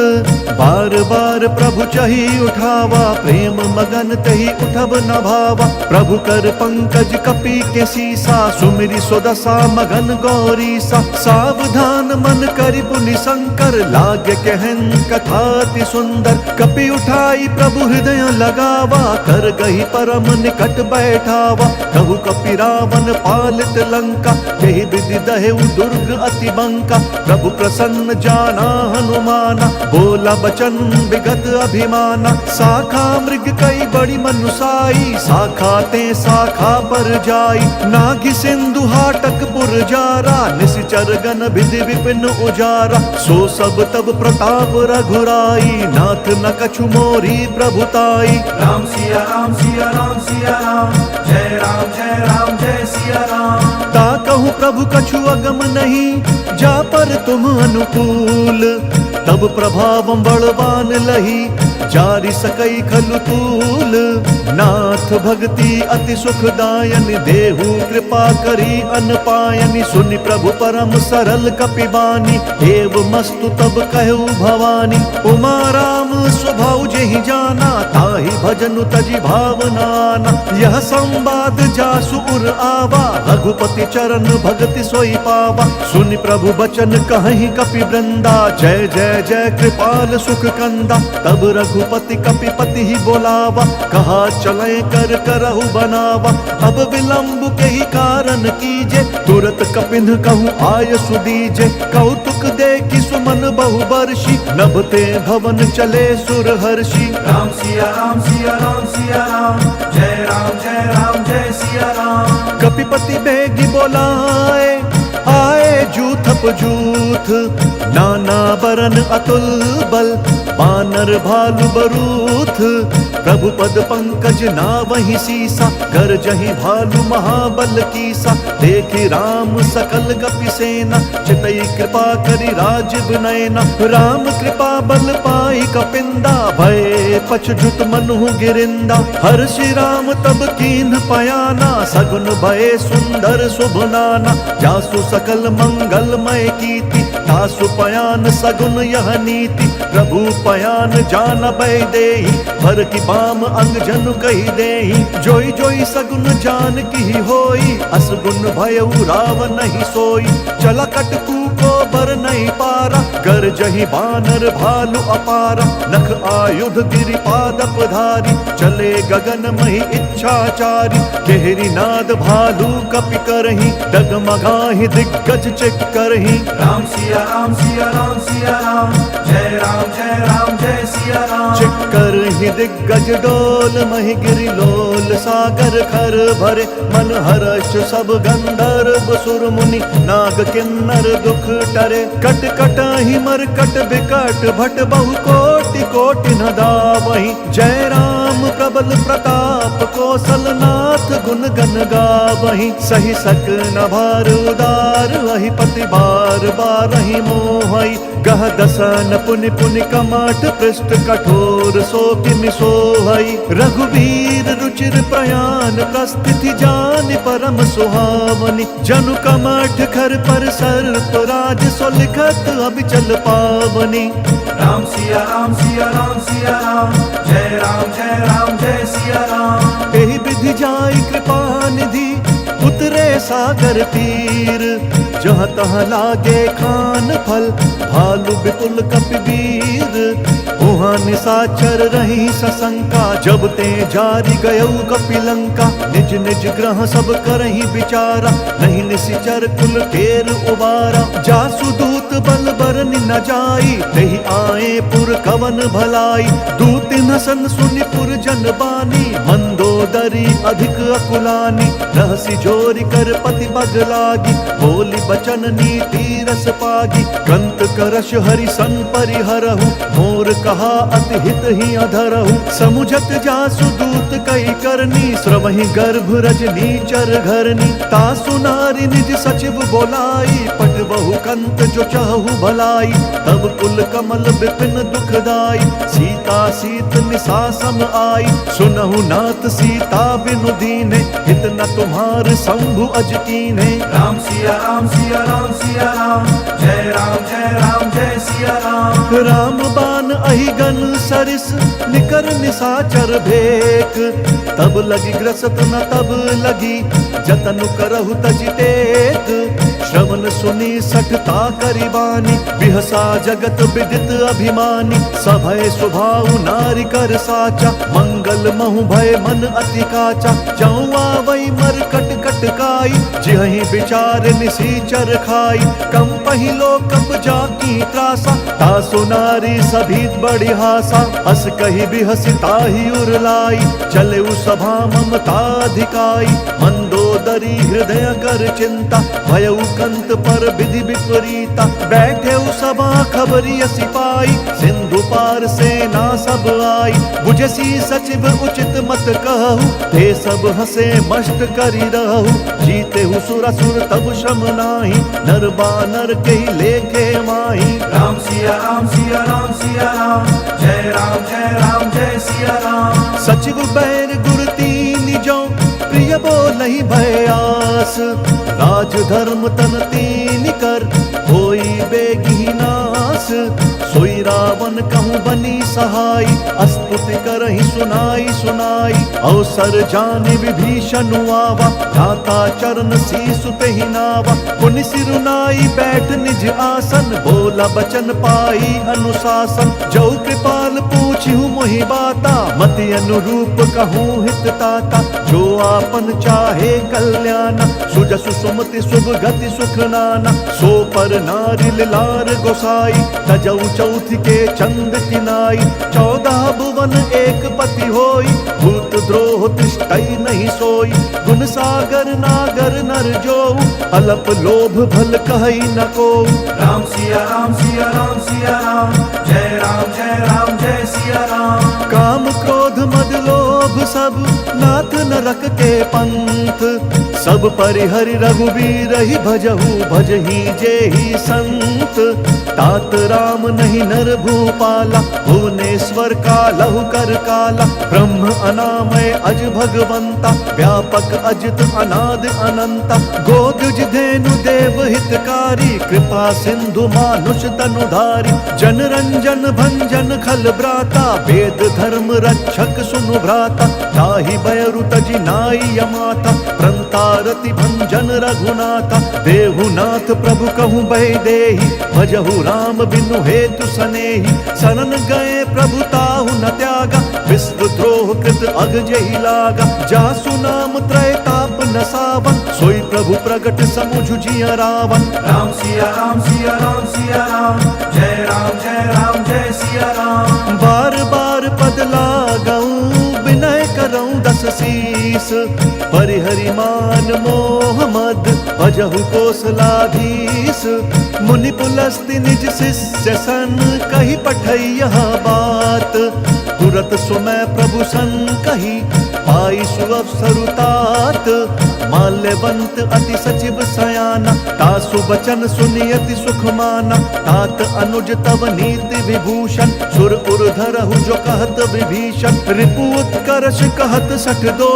बार बार प्रभु चही उठावा प्रेम मगन तही उठब न भावा। प्रभु कर पंकज कपि के सीसा सुमिरि सुदशा मगन गौरीसा। सावधान मन करि पुनि शंकर लागे कहन कथा अति सुंदर। कपि उठाई प्रभु हृदय लगावा कर गही परम निकट बैठावा। कहु कपि रावण पालित लंका यही विधि दहेउ दुर्ग अति बंका। प्रभु प्रसन्न जाना हनुमाना बोला बचन विगत अभिमाना। शाखा मृग कई बड़ी मनुसाई शाखा ते शाखा शाखा पर जाई। नाघि सिंधु हाटकपुर जारा, निशिचर गण विधि विपिन उजारा। सो सब तब प्रताप रघुराई, नाथ न कछु मोरी प्रभुताई। राम सिया राम सिया राम सिया राम, जय राम जय सिया राम। ता कहूँ प्रभु कछु अगम नहीं, जा पर तुम अनुकूल। तब प्रभावम बलवान लही, जारि सकई खलु तूल। नाथ भक्ति अति सुखदायन, देहु कृपा करी अनपायनि। सुनि प्रभु परम सरल कपिबानी, एव मस्तु तब कहु भवानी। उमा राम स्वभाव जेहि जाना, ताहि भजनु तजि भावनाना। यह संवाद जासु उर आवा, रघुपति चरण भगति सोई पावा। सुनि प्रभु बचन कहि कपि वृंदा, जय जय जय कृपाल सुख कंदा। तब रघुपति कपिपति ही बोलावा, कहा चले कर करहु बनावा। अब विलंब के ही कारण कीजे, तुरत कपिन कहूँ आय सुदीजे। कौतुक देखि सुमन बहु बर्षि, नभते भवन चले सुर हर्षि। राम सिया राम सिया राम सिया राम, जय राम जय सिया राम। कपिपति बेगी बोलाए, आए जूथप जूथ। नाना बरन अतुल बल, बानर भालु बरूथ। प्रभु पद पंकज नावहि सीसा, गरजहि भालु महाबल कीसा। देखि राम सकल कपि सेना, चितई कृपा करि राजीव नयना। राम कृपा बल पाई कपिंदा, भय पछजुत मनु गिरिंदा। हर्षि राम तब कीन्ह पयाना, सगुन भय सुंदर शुभ नाना। जासु सकल मंगलमय कीर्ति, तासु पयान सगुन यह नीति। प्रभु पयान जान भय देहि, भर की बाम अंग जनु कही देहि। जोई जोई सगुन जान की होई, असगुन भयउ रावण नहीं सोई। चला कटकू को बर नहीं पारा, गर जही बानर भालु अपारा। नख आयुध गिरि पादप धारी, चले गगन मही इच्छाचारी। केहरी नाद भालु कपि करही, डगमगाहि दिग्गज चित करही। राम सिया राम सिया राम सिया राम, जय राम जय सिया राम। चिक्कर ही दिग्गज डोल, मही गिरि लोल सागर खर भरे। मन हर्ष सब गंधर्व सुर मुनि, नाग किन्नर दुख टरे। कट कट ही मरकट बिकट, भट बहु कोटि कोटि न दावहि। जय राम प्रबल प्रताप, कौशल नाथ गुण गन गावहि। सही सक न भार उदार, अहि पति बार बारहि मोहई। गह दसन पुनि पुनि कमाठ, पृष्ठ कठोर सो किमि सोहई। रघुवीर रुचिर प्रयाण, प्रस्थिति जान परम सुहावनी। जनु कमठ खर पर सर्प राज, सो लिखत अबिचल पावनी। राम सिया राम सिया राम सिया राम, जय राम जय सिया राम। एहि विधि जाई कृपा निधि, उतरे सागर तीर। जहाँ तहाँ लागे खान फल, भालु विपुल कपिवीर। वहाँ निशाचर रही सशंका, जब ते जारी गयऊ कपिलंका। निज निज ग्रह सब करही विचारा, नहीं निशिचर कुल केर उबारा। जासु दूत बल बरनि न जाई, तेहि आए पुर कवन भलाई। दूत नसन सुनि पुर जन बानी, मंदोदरी अधिक अकुलानी। रहसि जोरि कर पति पग लागी, बोली बचन नीति रस पागी। कंत करश हरि सन परिहरहु, मोर कहा अति हित ही अधरहु। समुझत जासु दूत कई करनी, श्रवहि गर्भ रजनी चर घरनी। तासु नारी निज सचिव बोलाई, पट बहु कंत जो चाहु भलाई। तब कुल कमल विपिन दुखदाई, सीता सीत निशा सम आई। सुनहु नाथ सीता बिनु दीने, हित न तुम्हार शंभु अज कीन्हे। राम सिया राम सिया राम सिया राम, जय राम जय सिया राम। राम बान अहि गन सरिस, निकर निशाचर भेक। तब लगी ग्रसत न तब लगी, जतनु करहु तजि टेक। श्रवण सुनी सठता करि बानी, बिहसा जगत विदित अभिमानी। सभय स्वभाव नारी कर साचा, मंगल महु भय मन अति काचा। जौआ वही मर कट कट काई, जिहि विचार निसीचर खाई। कम पहिलो कप जाकी त्रासा, तासु नारी सभी बड़ी हासा। हस कही बिहसी ताहि उर लाई, चले उस सभा ममताधिकाई, मंदोदरी हृदय कर चिंता, भयउ कंत पर विधि विपरीता। बैठे सभा खबरिय सिपाही, सिंधु पार सेना सब आई। बुझसी सचिव उचित मत कहु, ते सब हसे मष्ट करी रहु। जीते सुर असुर तब श्रम नाही, नर बानर के लेखे माही। राम सिया राम सिया राम सिया राम, जय राम जय राम जय सिया राम। सचिव बैर गुर तीन जो, प्रिय बोलहि भय आस। राज धर्म तन तीन कर, होई बेगी नास। सोई रावण कहूँ बनी सहाय, स्तुति करहि सुनाई सुनाई। अवसर जानि विभीषण आवा, भ्राता चरण शीस तेहि नावा। पुनि सिरुनाई बैठ निज आसन, बोला बचन पाई अनुशासन। जो कृपाल पूछिहु मोहि बाता, मति अनुरूप कहूँ हित ताता। जो आपन चाहे कल्याण, सुजसु सुमति शुभ गति सुख नाना। सो पर नारी लार गोसाई, तजऊ चौथ के चंद किनाई। 14 भुवन एक पति होई, भूत द्रोह तिष्ठई नहीं सोई। गुण सागर नागर नर जो, अलप लोभ भल कहई न को। राम सिया राम सिया राम सिया राम, जय राम जय सिया राम। काम क्रोध मद लोभ सब, नाथ नरक के पंथ। सब परिहरि रघुबीर ही भजहु, भजहि जेहि संत। तात राम नहीं नर भूपाला, भुवनेश्वर कालहु कर काला। ब्रह्म अनामय अज भगवंता, व्यापक अजित अनाद अनंता। गोदुज धेनु देव हितकारी, कृपा सिंधु मानुष तनुधारी। जन रंजन भंजन खल ब्राता, वेद धर्म रक्षक सुनु भ्राता। ताहि बयरु तजि नाई यमाता, प्रंतारति भंजन रघुनाथा। देहुनाथ प्रभु कहूँ बहि देहि, भजहु राम बिनु हेतु सनेहि। शरण गए प्रभु ताहु न त्यागा, विश्व द्रोह कृत अग जहि लागा। जासु नाम त्रैताप न सावन, सोई प्रभु प्रगट समुझ जिय रावण। राम सिया राम सिया राम सिया राम, जय राम जय सिया राम। बार बार पद लागऊं, विनय करऊं दस शीस। परिहरि मान मोह मद, भजहु कोसलाधीश। मुनि पुलस्ति निज शिष्य सन, कही पठई यह बात। तुरत सुमय प्रभु सन कही, पाई सुअवसरु तात। माल्यवंत अति सचिव सयाना, तासु बचन सुनियति सुख माना। तात अनुज तव नीति विभूषण, सुर उर धरहु जो कहत विभीषण। रिपु उत्कर्ष कहत सठ दो,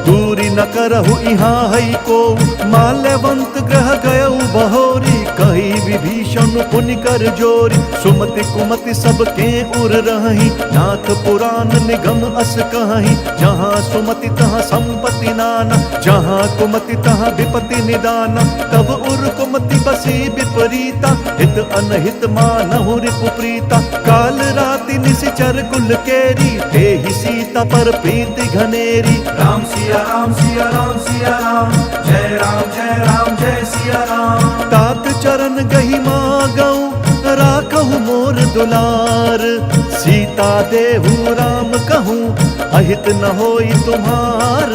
दूरी न करहु इहाँ हई को। माल्यवंत ग्रह गयउ बहोरी, कही विभीषण पुनि कर जोरी। सुमति कुमति सब के उर रही, नाथ पुराण निगम अस कहीं। जहाँ सुमति तहाँ संपत्ति नाना, जहाँ कुमति तहाँ विपति निदाना। तब उर कुमति बसी विपरीता, हित अनहित मानहु रिपु प्रीता। काल राति निशिचर कुल केरी, तेहि सीता पर प्रीति घनेरी। राम सिया राम सिया राम सिया राम, जय राम जय सिया राम। तात चरण गहि मागऊं, राखहु मोर दुलार। सीता देहु राम कहूँ, अहित न होई तुम्हार।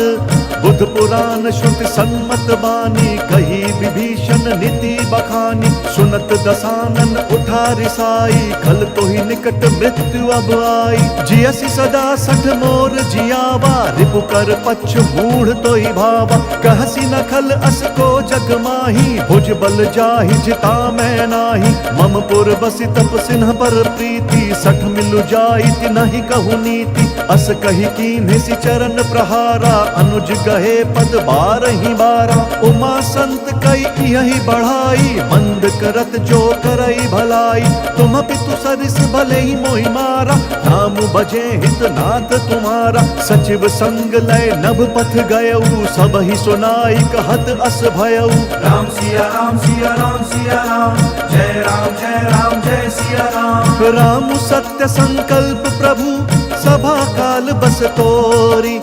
बुध पुराण श्रुति सन्मत बानी, कही विभीषण नीति बखानी। सुनत दसानन उठा रिसाई, खल तोहि निकट मृत्यु अब आई। जियसि सदा सठ मोर जियावा, रिपु कर पक्ष मूढ़ तोहि भावा। कहसी न खल अस को जग माही, भुज बल जाहि जिता मैं नाही। मम पुर बसि तप सिन्ह पर प्रीति, सठ मिलु जाई तिनहि कहु नीति। अस कही कीन्हि सि चरण प्रहारा, अनुज गहे पद बारहि बारा। उमा संत कई यही बढ़ाई, मंद करत जो करई भलाई। तुम पितु सरिस भले ही मोहि मारा, नाम बजे हित नाथ तुम्हारा। सचिव संग लय नभ पथ गयऊ, सब ही सुनाई कहत अस भयऊ। राम सिया राम सिया राम सिया राम, जय राम जय सिया राम। राम सत्य संकल्प प्रभु, सभा काल बस तोरी।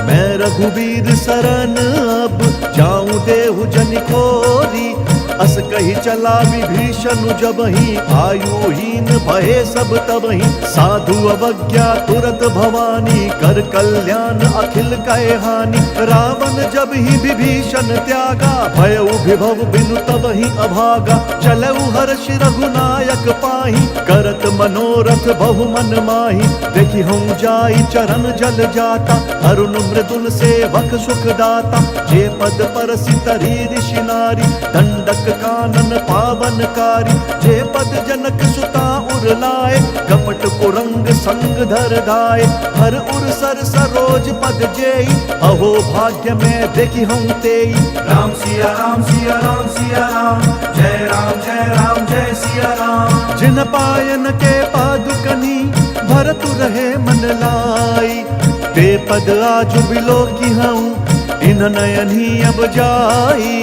मैं रघुबीर शरण अब, जाऊं देहु जन खोरी। अस कही चला विभीषण जबहि आयुहीन भये सब तबहि साधु अवज्ञा तुरत भवानी कर कल्याण अखिल कहे हानि रावण जब ही विभीषण त्यागा भयउ विभव बिनु तबहि अभागा चलऊ हर्ष रघुनायक पाहि करत मनोरथ बहु मन माहि देखि हूँ जाई चरण जल जाता अरुण मृदुल सेवक सुख दाता जे पद पर सितरी ऋषि नारी दंडक कानन पावनकारी जे पद जनक सुता उर लाए कपट कुरंग संग धर धाय हर उर सर सरोज पद जेई अहो भाग्य में देखी हम तेई राम सिया राम सिया राम सिया राम जय राम जय राम जय सिया राम जिन पायन के पादुकनी भरतु रहे मन लाई ते पद आजु बिलो की हूँ इन नयन ही अब जाई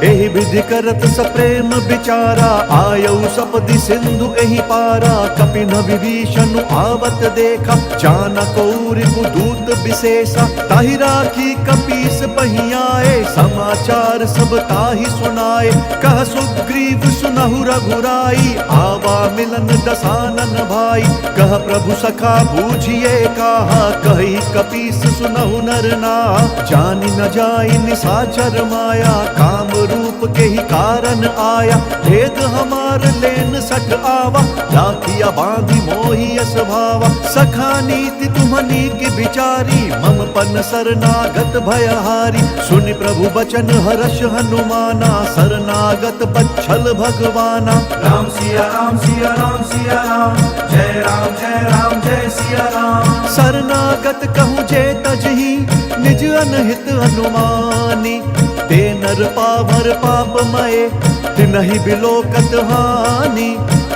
एहि विधि करत सप्रेम विचारा आयऊ सपदि सिंधु एहि पारा कपिन विभीषण आवत देखा चानक रिपु दूत विशेषा ताहि राखी कपीस पहियाए समाचार सब ताहि सुनाए कह सुग्रीव सुनहु रघुराई आवा मिलन दसानन भाई कह प्रभु सखा बूझिए कहा कही कपीस सुनहु नर ना जानि न जाई निसाचर माया काम रूप के ही कारण आया भेद हमार लेन सठ आवा राखिया बांधी मोही यस भावा सखा नीति तुम्हनी की बिचारी मम पन शरणागत भयहारी सुनि प्रभु बचन हर्ष हनुमाना शरणागत बच्छल भगवाना राम सिया राम सिया राम सिया राम जय राम जय राम जय सिया राम शरणागत कहूँ जे तजही निज अनहित अनुमानी ते नर पावर पापमय तिनहि बिलोकत हानि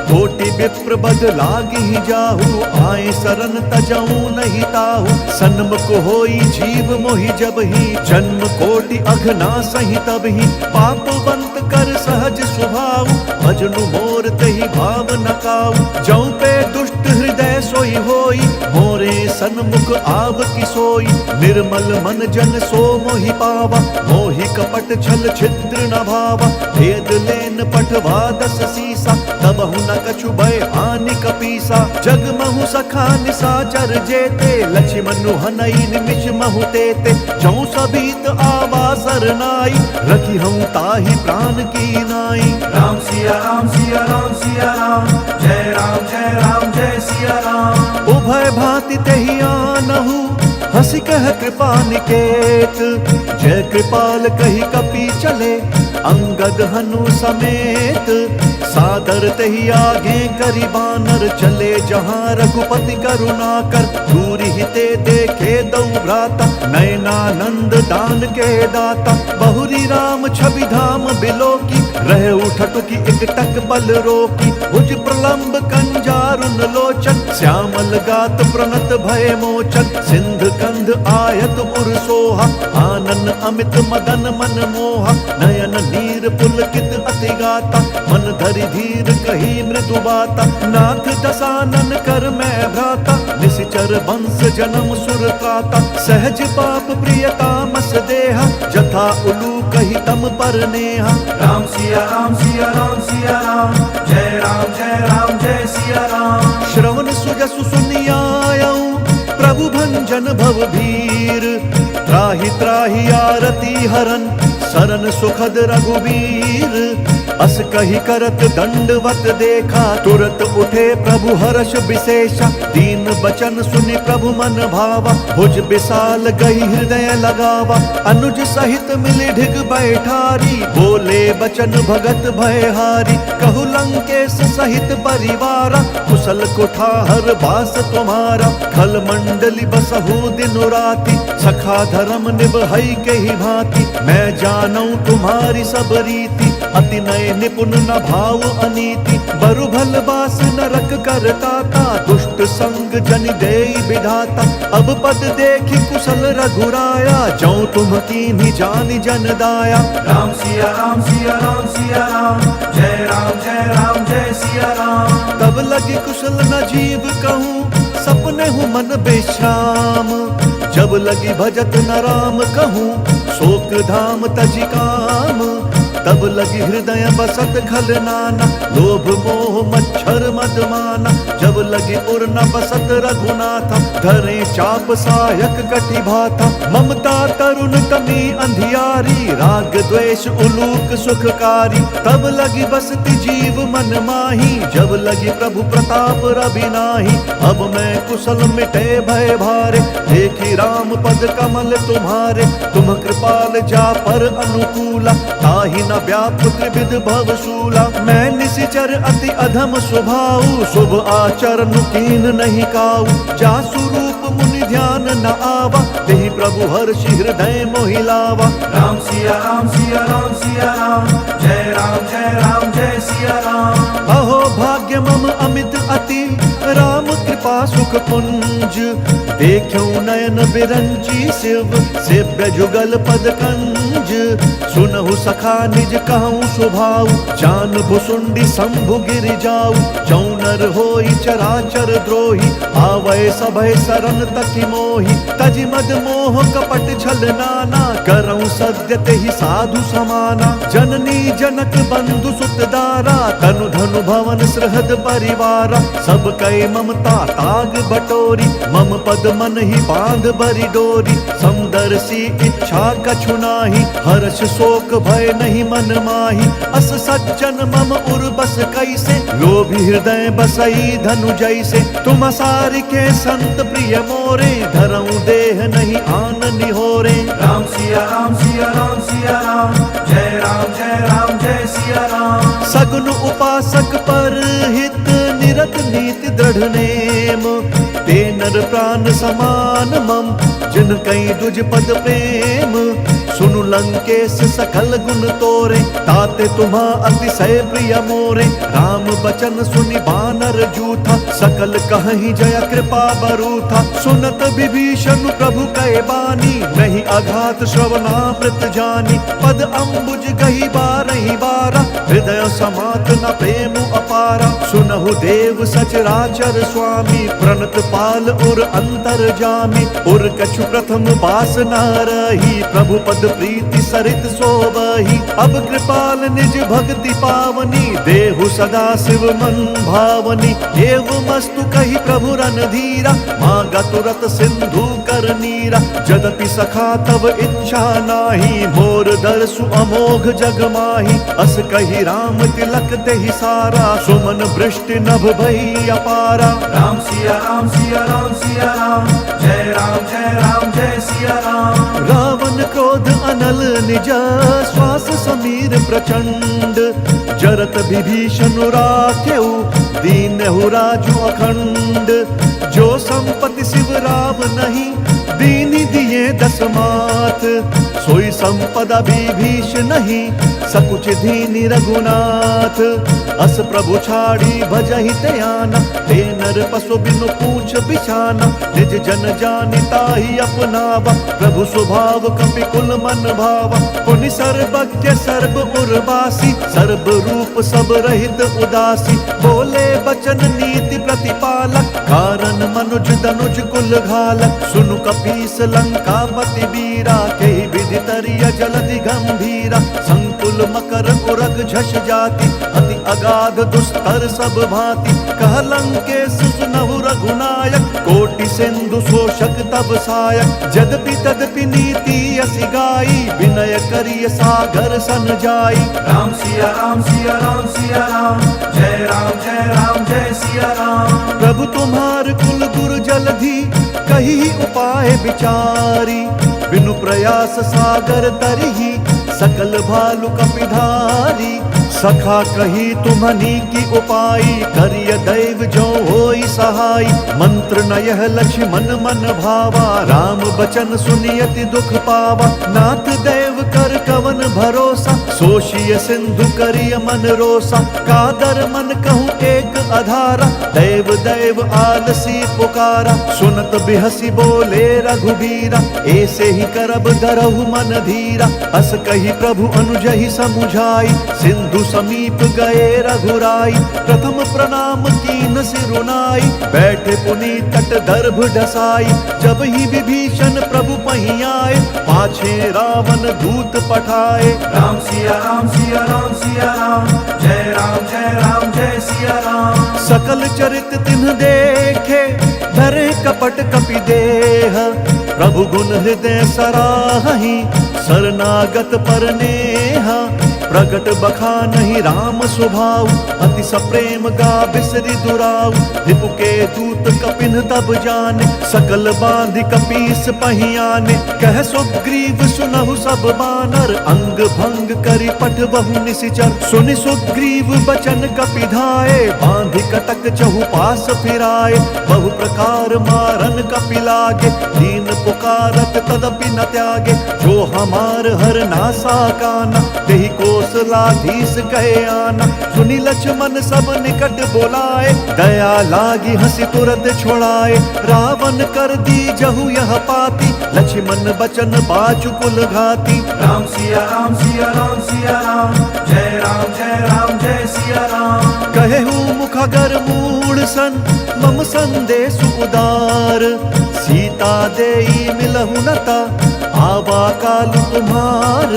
कोटि विप्र बद लागी जाहु आए शरण तजऊ नहीं ताहु सन्मुख होई जीव मोहि जब ही जन्म कोटि अघना सही तब ही पापवंत कर सहज स्वभाव भजनु मोर तहि भाव नकाऊ जऊ पे दुष्ट हृदय सोई होई मोरे सन्मुख आव की सोई निर्मल मन जन सो मोहि पावा मोहि कपट छल छिद्र न भावा भेद लेन पठवा दस सीसा तब न कछु भय हानि कपीसा जग महु सखा निसाचर जेते लक्ष्मण हनई निमिष महु तेते जौ सबीत आवा सरनाई रखी हूँ ताहि प्राण की नाई राम सिया राम सिया राम सिया राम जय राम जय राम जय सिया राम उभय भांति तेहि आनहु हंसी कह कृपा निकेत जय कृपाल कही कपि चले अंगद हनु समेत सादर तही आगे करी बानर चले जहाँ रघुपति करुणा कर दूरी हिते देखे दौ भ्राता नयनानंद दान के दाता बहुरी राम छवि धाम बिलो की रहे उठट की एक टक बल रोकी भुज प्रलंब कंजारुन लोचन श्यामल गात प्रणत भय मोचन सिंध कंध आयत उर सोहा आनन अमित मदन मन मोहा नयन नीर पुलकित अति गाता मन धरि धीर कही मृदु बाता नाथ दसानन कर मैं भ्राता निशिचर वंश जन्म सुर त्राता सहज पाप प्रियता मस देहा जथा उलू कही तम पर नेहा राम सिया राम सिया राम सिया राम जय राम जय राम जय सिया राम श्रवण सुजसु सुनियायऊ प्रभु भंजन भव भीर त्राहि त्राहि आरती हरन सरन सुखद रघुवीर अस कही करत दंडवत देखा तुरत उठे प्रभु हर्ष विशेषा दीन बचन सुनि प्रभु मन भावा भुज विशाल गई हृदय लगावा अनुज सहित मिली ढिग बैठारी बोले बचन भगत भयहारी कहु लंकेश सहित परिवारा कुशल कुठार बास तुम्हारा खल मंडली बसहु दिन राति सखा धर्म निभई के ही भांति मैं जानू तुम्हारी सब रीति अति नय निपुण न भाव अनीति बरु भल बास नरक करताता दुष्ट संग जन देई विधाता अब पद देखी कुशल रघुराया जौ तुम कीन्ही जानि जन दाया राम सिया राम सिया राम सिया राम जय राम जय राम जय सिया राम तब लगी कुशल न जीव कहूँ सपने हूँ मन बेश्राम जब लगी भजत न राम कहूँ शोक धाम तजि काम तब लगी हृदय बसत खल नाना, लोभ मोह मच्छर मदमाना। जब लगी उर न बसत रघुनाथा, धरे चाप सायक कटि भाथा। ममता तरुण तमी अंधियारी, राग द्वेष उलूक सुखकारी। तब लगी बसती जीव मन माही, जब लगी प्रभु प्रताप रवि नाही। अब मैं कुशल मिटे भय भारे, देखी राम पद कमल तुम्हारे। तुम कृपाल जा पर अनुकूला, ताहि न व्याप त्रिविध भवशूला। मैं निशिचर अति अधम स्वभाव, शुभ आचरण कीन नहीं काऊ। जासु रूप मुनि ध्यान न आवा, तेहि प्रभु हर्षि हृदय मोहि लावा। राम सिया राम सिया राम सिया राम, जय राम जय सिया राम। अहो भाग्य मम अमित अति, राम कृपा सुख पुंज। देखूं नयन बिरंची शिव, सेव्य जुगल पद कंज। सुनहु सखा निज कहूँ स्वभाव, जान भुसुंडी शंभु गिर जाऊ। जौनर होई चराचर द्रोही, आवै सभय सरन तकि मोहि। तजि मद मोह कपट छल नाना, करऊं सद्य तेहि साधु समाना। जननी जनक बंधु सुत दारा, तनु धनु भवन सृहद परिवारा। सब कै ममता ताग बटोरी, मम पद मन ही बांध बरी डोरी। समदर्शी इच्छा कछु नाही, हर्ष शोक भय नहीं मन माही। अस सज्जन मम उर बस कैसे, लोभी हृदय बसई धनु जैसे। तुम सारि के संत प्रिय मोरे, धरऊं देह नहीं आन निहोरे। राम सिया राम सिया राम सिया राम, जय राम जय सिया राम। सगुन उपासक पर हित, निरत नीति दृढ़ नेम। ते नर प्राण समान मम, जिन कई दुज पद प्रेम। सुनु लंकेश सकल गुण तोरे, ताते तुम्हा अतिशय प्रिय मोरे। राम बचन सुनि बानर जूथा, सकल कहीं जय कृपा बरूथा। सुनत विभीषण प्रभु कै बानी, नहीं अघात श्रवणामृत जानी। पद अम्बुज गही बारही बारा, हृदय समात न प्रेम अपारा। सुनहु देव सचराचर स्वामी, प्रणत पाल उर अंतर जामी। उर कछु प्रथम बास न रही, प्रभु पद प्रीति सरित सोबही। अब कृपाल निज भक्ति पावनी, देहु सदा शिव मन भावनी। एवं मस्तु कही प्रभु रणधीरा, मांगा तुरत सिंधु कर नीरा। जदपि सखा तब इच्छा नाही, मोर दर्शु अमोघ जग माही। अस कही राम तिलक तेहि सारा, सुमन वृष्टि नभ भई अपारा। राम सिया राम सिया राम सिया राम, जय राम जय सिया राम। रावण क्रोध अनल निज, श्वास समीर प्रचंड। जरत विभीषण राखेउ, दीनहु राजु अखंड। जो संपत्ति शिव राव नहीं, दीनि दिए दस मात। सोई संपदा विभीषण नहीं, सकुच दीनि रघुनाथ। अस प्रभु छाड़ी भजहि त्याना, ते नर पशु बिनु पूछ बिछाना। निज जन जानि ताहि अपनावा, प्रभु स्वभाव कपि कुल मन भावा। पुनि सर्वज्ञ सर्व उर्वासी, सर्व रूप सब रहित उदासी। बोले बचन नीति प्रतिपालक, कारण मनुज दनुज कुल घालक। सुनु कपीस लंकापति वीरा, केहि विधि तरिय जलधि गंभीरा। संकुल मकर उरग झष जाति, अति अगाध दुस्तर सब भांति। कह लंकेश सुनहु रघुनायक, कोटि सिंधु शोषक तब सायक। जदपि तदपि नीति असि गाई, विनय करिय सागर सन जाई। राम सिया राम सिया राम सिया राम, जय राम जय सिया राम। प्रभु तुम्हार कुल गुरु जलधि, कही उपाय विचारी। बिनु प्रयास सागर तरही, सकल भालु कपिधारी। सखा कही तुम्हनी की उपाई, करिय दैव जो होई सहाय। मंत्र न यह लक्ष्मण मन भावा, राम बचन सुनियति दुख पावा। नाथ देव कर कवन भरोसा, सोशिय सिंधु करिय मन रोसा। कादर मन कहूँ एक अधारा, देव देव आलसी पुकारा। सुनत बिहसी बोले रघुबीरा, ऐसे ही करब धरहु मन धीरा। अस कही प्रभु अनुजहि समुझाई, सिंधु समीप गए रघुराई। प्रथम प्रणाम कीन सिरुनाई, बैठे पुनि तट दर्भ ढसाई। जब ही विभीषण प्रभु पही आए, पाछे रावण दूत पठाए। राम सिया सिया राम सिया राम सिया राम, जय राम जय सिया राम। सकल चरित तिन्ह देखे, धरे कपट कपि देह, प्रभु गुण हृदय सराहि, शरणागत पर नेहा। प्रगट बखानहि राम स्वभाव, अति सप्रेम गा बिसरि दुराऊ। रिपु के दूत कपिन तब जाने, सकल बांधि कपीस पहियाने। कह सुग्रीव सुनहु सब बानर, अंग भंग करि पठ बहु निशिचर। सुनि सुग्रीव बचन कपि धाये, बांधि कटक चहुपास फिराए। बहु प्रकार मारन कपि लागे, दीन पुकारत तदपि न त्यागे। जो हमार हर नासा काना, तेहि कौशलाधीश कहे आना। सुनि लक्ष्मण सब निकट बोलाए, दया लागी हंसी तुरत छोड़ाए। रावण कर दी जहु यह पाती, लक्ष्मण बचन बाजु कुल घाती। राम सिया राम सिया राम सिया राम, जय राम जय सिया राम। कहेहु मुखगर मूढ़ सन, मम संदेश उदार। सीता देई मिलहु नता, आवा काल तुम्हार।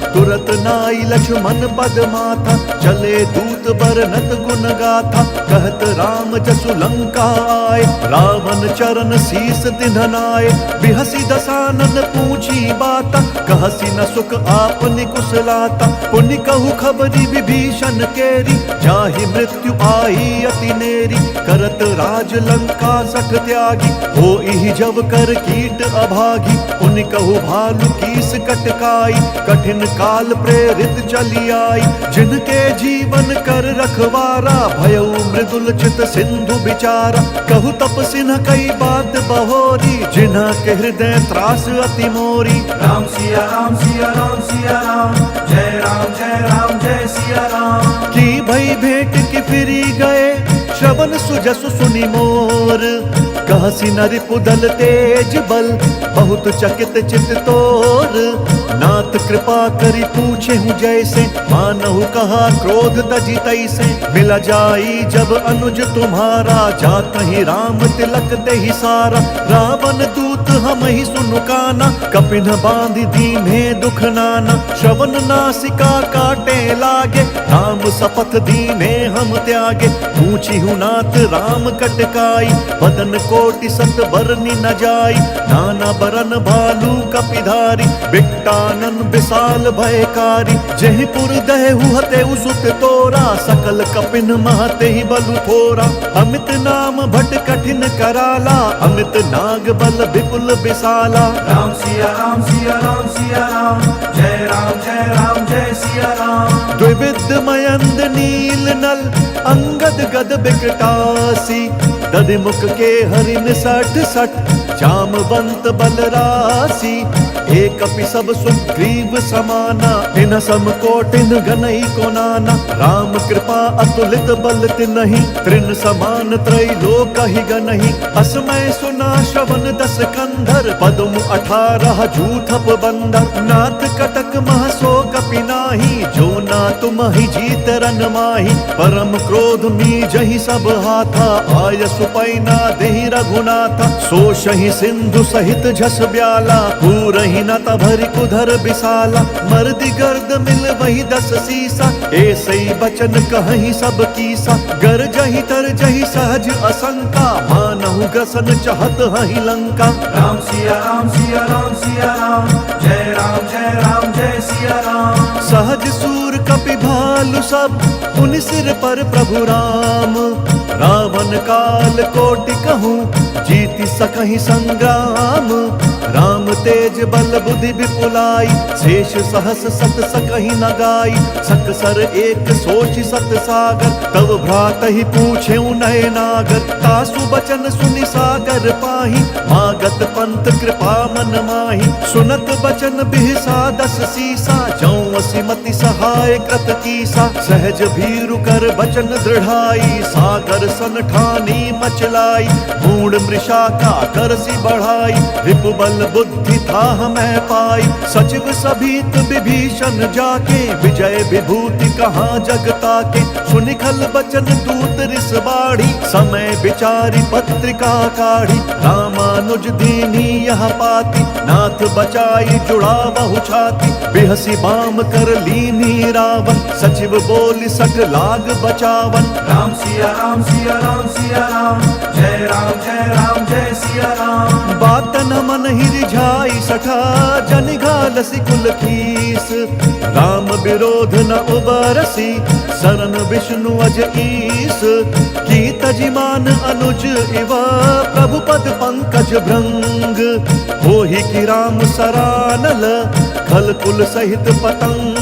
तुरत नाई लक्ष्मण पद माथा, चले दूत बरनत गुण गाथा। कहत राम जसु लंका आए, रावण चरण शीस तिन्ह नाए। बिहसी दसानन पूछी बाता, कहसी न सुख आपनि कुशलाता। पुनि कहु खबरी विभीषण केरी, जाहि मृत्यु आई अति नेरी। करत राज लंका सठ त्यागी, होई जब कर कीट अभागी। पुनि कहु भालु कीस कटकाई, कठिन काल प्रेरित चली आई। जिनके जीवन कर रखवारा, भयउ मृदुल चित सिंधु विचारा। कहु तपसिन कई बात बहोरी, जिन्हा के हृदय त्रास अति मोरी। राम सिया राम सिया राम सिया राम, जय राम जय सिया राम। की भई भेंट की फिरी गए, श्रवण सुजसु सुनि मोर। कहसी नरि पुदल तेज बल, बहुत चकित चित तोर। नाथ कृपा करि पूछे हूँ जैसे, मानहु कहा क्रोध तजी तैसे। मिल जाई जब अनुज तुम्हारा, जात ही राम तिलक देहि सारा। रावण दूत हम ही सुनु काना, कपिन बांधि दीन्हे दुख नाना। श्रवण नासिका काटे लागे, राम शपथ दीन्हे हम त्यागे। पूछी हूँ नाथ राम कटकाई, बदन कोटि सत बरनि न जाई। नाना बरन भालू कपिधारी, बिट्टानन विशाल भयकारी। जेहि पुर दहु हतेउ सुत तोरा, सकल कपिन महते ही बलु थोरा। अमित नाम भट कठिन कराला, अमित नाग बल विपुल विशाला। राम सिया राम सिया राम सिया राम, जय राम जय सिया राम। द्विविध मयंद नील नल, अंगद गद बिकटासी। दधिमुख के हरिन सठ सठ, जामवंत बलरासी। एक कपि सब सुग्रीव समाना, इन सम कोटिन गनई को नाना। राम कृपा अतुलित बल तिनहि, त्रिन समान त्रैलोक ही गनहि। असमय सुना श्रवण दस कंधर, पदुम 18 जूथप बंदर। नाथ कटक मह सो कपि नाही, जो ना तुम ही जीत रन माही। परम क्रोध मी जहि सब हाथा, आय सुपैना देहि रघुनाथा। सो शहि सिंधु सहित झस ब्याला, पूरहि न तभरि कुधर विशाला। मर्दि गर्द मिल वही 10 सीसा, ऐसई बचन कहहि सब कीसा। गर जहि तर जहि सहज असंका, मानहु ग्रसन चहत हहि लंका। राम सिया राम सिया राम सिया राम, जय राम जय सिया राम। सहज सूर कपि भालु सब, पुनि सिर पर प्रभु राम। रावण काल कोटि कहूँ, जीति सकहि संग्राम। राम तेज बल बुद्धि विपुलाई, शेष सहस सत सकहि न गाई। सकसर एक सोचि सत सागर, तब भ्रातहि पूछेउ नय नागर। तासु बचन सुनि सागर पाहि, मागत पंथ कृपा मन माहि। सुनत बचन बिहसा 10 सीसा, जौं असिमति सहाय कृत कीसा। सहज भीरु कर बचन दृढ़ाई, सागर सन ठानी मचलाई। मूढ़ मृषा का करसी बढ़ाई, रिपु बल बल बुद्धि था मैं पाई, सचिव सभीत विभीषण जाके, विजय विभूति कहाँ जगता के। सुनि खल बचन दूत रिस बाढ़ी, समय विचारी पत्रिका काढ़ी। रामानुज दीनी यह पाती, नाथ बचाई जुड़ा बहु छाती। बिहसी बाम कर लीनी रावण, सचिव बोल सक लाग बचावन। राम सिया राम सिया राम सिया राम, जय राम जय राम जय सिया राम। बात न मन ही रिझाई सठा, जन घालसी कुल खीस। राम विरोध न उबरसी, शरण विष्णु अज ईस। की तजिमान अनुज इव, प्रभु पद पंकज भृंग। होहि की राम सरानल, खल कुल सहित पतंग।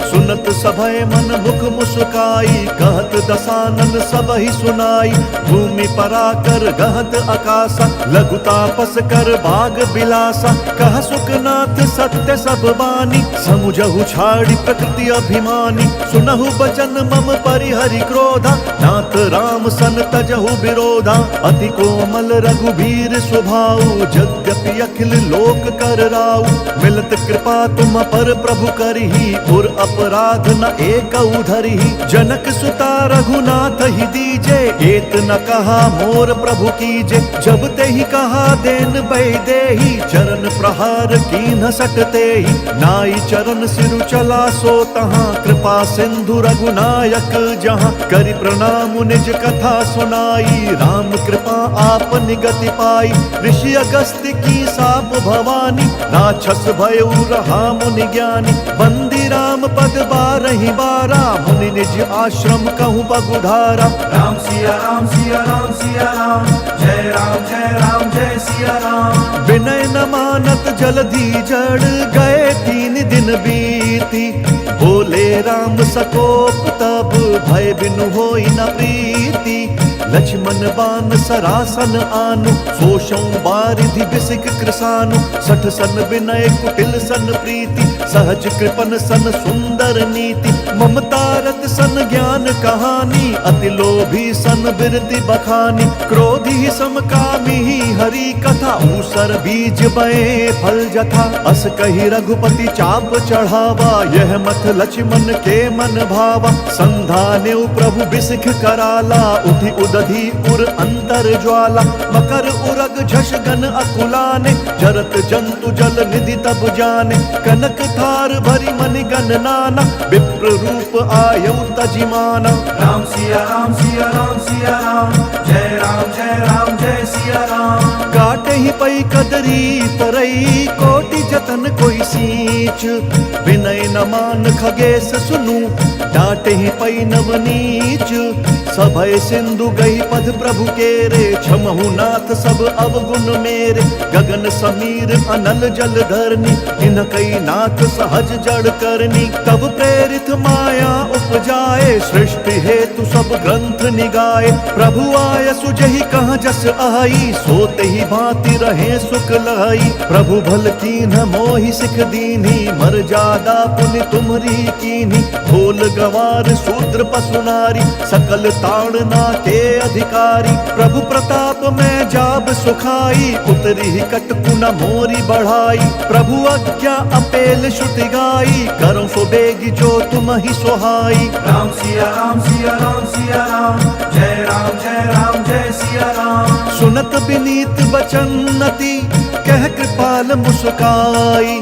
सुनत सभय मन मुख मुस्काई, कहत दसानन सब ही सुनाई। भूमि पराकर गहत आकाशा, लघु तापस कर बाग बिलासा। कह सुखनाथ सत्य सब बानी, समुझहु छाड़ी प्रकृति अभिमानी। सुनहु बचन मम परिहरि क्रोधा, नाथ राम सन तजहु विरोधा। अति कोमल रघुबीर स्वभाव, यद्यपि अखिल लोक कर राउ। मिलत कृपा तुम पर प्रभु करही, उर अपराध न एक धरही। जनक सुता रघुनाथ ही दीजे, एत न कहा मोर प्रभु कीजे। जब ते ही कहा देन देही, चरण प्रहार कीन्ह सकते ही। नाई चरण सिरु चला सो तहाँ, कृपा सिंधु रघुनायक जहाँ। करि प्रणाम निज कथा सुनाई, राम कृपा आप निगति पाई। ऋषि अगस्त्य की साप भवानी, राक्षस भयउ रहा मुनि ज्ञानी। बंदी राम पद बारहि बारा, मुनि निज आश्रम कहूँ बगुधारा। राम सिया राम सिया राम सिया राम, जय राम जय सिया राम। विनय न मानत जलधि जड़, गए 3 दिन बीती। बोले राम सकोप तब, भय बिनु होई न प्रीति। लक्ष्मण बान सरासन आनु, सोषौ बारिधि बिसिक कृसानु। 60 सन विनय कुटिल सन प्रीति, सहज कृपन सन सुंदर नीति। ममता रत सन ज्ञान कहानी, अति लोभी सन बिरति बखानी। क्रोधी समकामी हरि कथा, ऊसर बीज बए फल जथा। अस कही रघुपति चाप चढ़ावा, यह मत लक्ष्मण के मन भावा। संधानेउ प्रभु बिसिख कराला, उठि उदधि उर अंतर ज्वाला। मकर उरग झष गन अकुलाने, जरत जंतु जल निधि तब जाने। कनक थार भरी मनि गण नाना, विप्र रूप आयौ तजिमाना। राम सिया राम सिया राम सिया राम, जय राम जय सिया राम। काटे ही पई कदरी तरई, कोटि जतन कोई सींच। विनय न मान खगेश सुनु, डांटे ही पई नवनीच। सभय सिंधु गई पद प्रभु केरे, क्षमहु नाथ सब अवगुण मेरे। गगन समीर अनल जल धरनी, इन कई नाथ सहज जड़ करनी। तब प्रेरित माया उपजाए, सृष्टि हेतु सब ग्रंथ निगाए। प्रभु आय सुजहि कहाँ जस आई, सोते ही भांति रहे सुख लहई। प्रभु भल कीन्ह मोहि सिख दीन्ही, मर्यादा पुनि तुम्हरी कीन्ही। भोल गवार शूद्र पशु नारी, सकल ताड़ना के अधिकारी। प्रभु प्रताप में जाब सुखाई, उतरी ही कटकु न मोरी बढ़ाई। प्रभु आज्ञा अपेल श्रुति गाई, करो सो बेगी जो तुम ही सोहाई। राम सिया राम सिया राम सिया राम, जय राम जय सिया राम। सुनत विनीत वचन अति, कह कृपाल मुस्काई।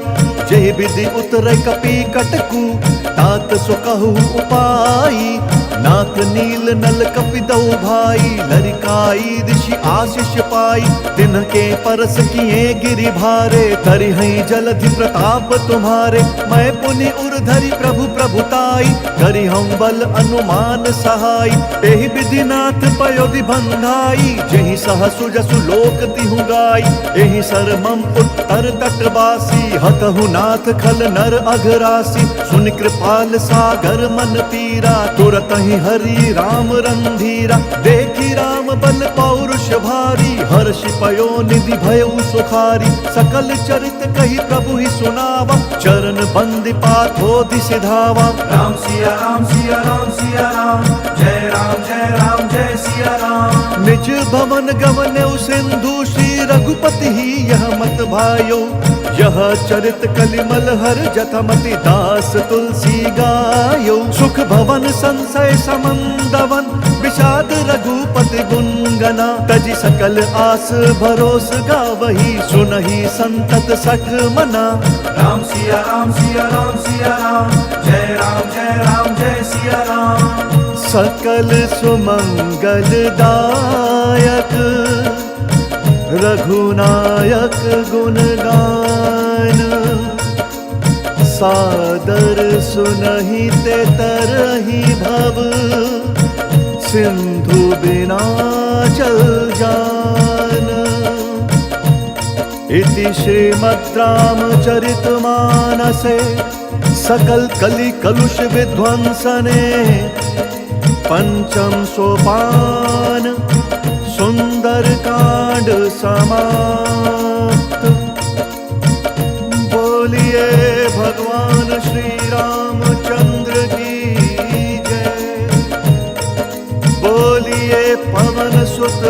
जय विधि उतरै कपि कटकु, तात सो कहु उपाई। नाथ नील नल कपिदौ भाई, लरिकाई ऋषि आशीष पाई। तिनके परस किए गिरि भारे, तरिहै जलधि प्रताप तुम्हारे। मैं पुनि उर्धरि प्रभु प्रभुताई, करिहौं बल अनुमान सहाय। एहि विधि नाथ पयोधि बंधाई, जेहि सहसु जसु लोक तिहु गाई। एहि सर मम उत्तर तटवासी, हतहु नाथ खल नर अघरासी। सुन कृपाल सागर मन पीरा, तुरत ही हरि राम रंधीरा। देखी राम बल पौरुष भारी, हर्षि पयो निधि भयउ सुखारी। सकल चरित कही प्रभु ही सुनावा, चरण बंदी पाथोधि सिधावा। राम सिया राम सिया राम सिया राम, जय राम जय सिया राम। निज भवन गवने सिंधु, श्री रघुपति ही यह मत भायो, यह चरित कलिमल हर जथमति दास तुलसी गायो। सुख भवन संशय समंदवन, विषाद रघुपति गुनगना, तजि सकल आस भरोस गावही, सुनहि संतत सठ मना। राम सिया राम सिया राम सिया राम, जय राम जय सिया राम। सकल सुमंगलदायक रघुनायक गुण गान, सादर सुनहि ते तरहि भव, सिंधु बिना चल जान। इति श्रीमद् रामचरितमानसे सकल कलि कलुष विध्वंसने, पंचम सोपान सुंदर कांड समाप्त। बोलिए भगवान श्री रामचंद्र की जय, बोलिए पवन सुत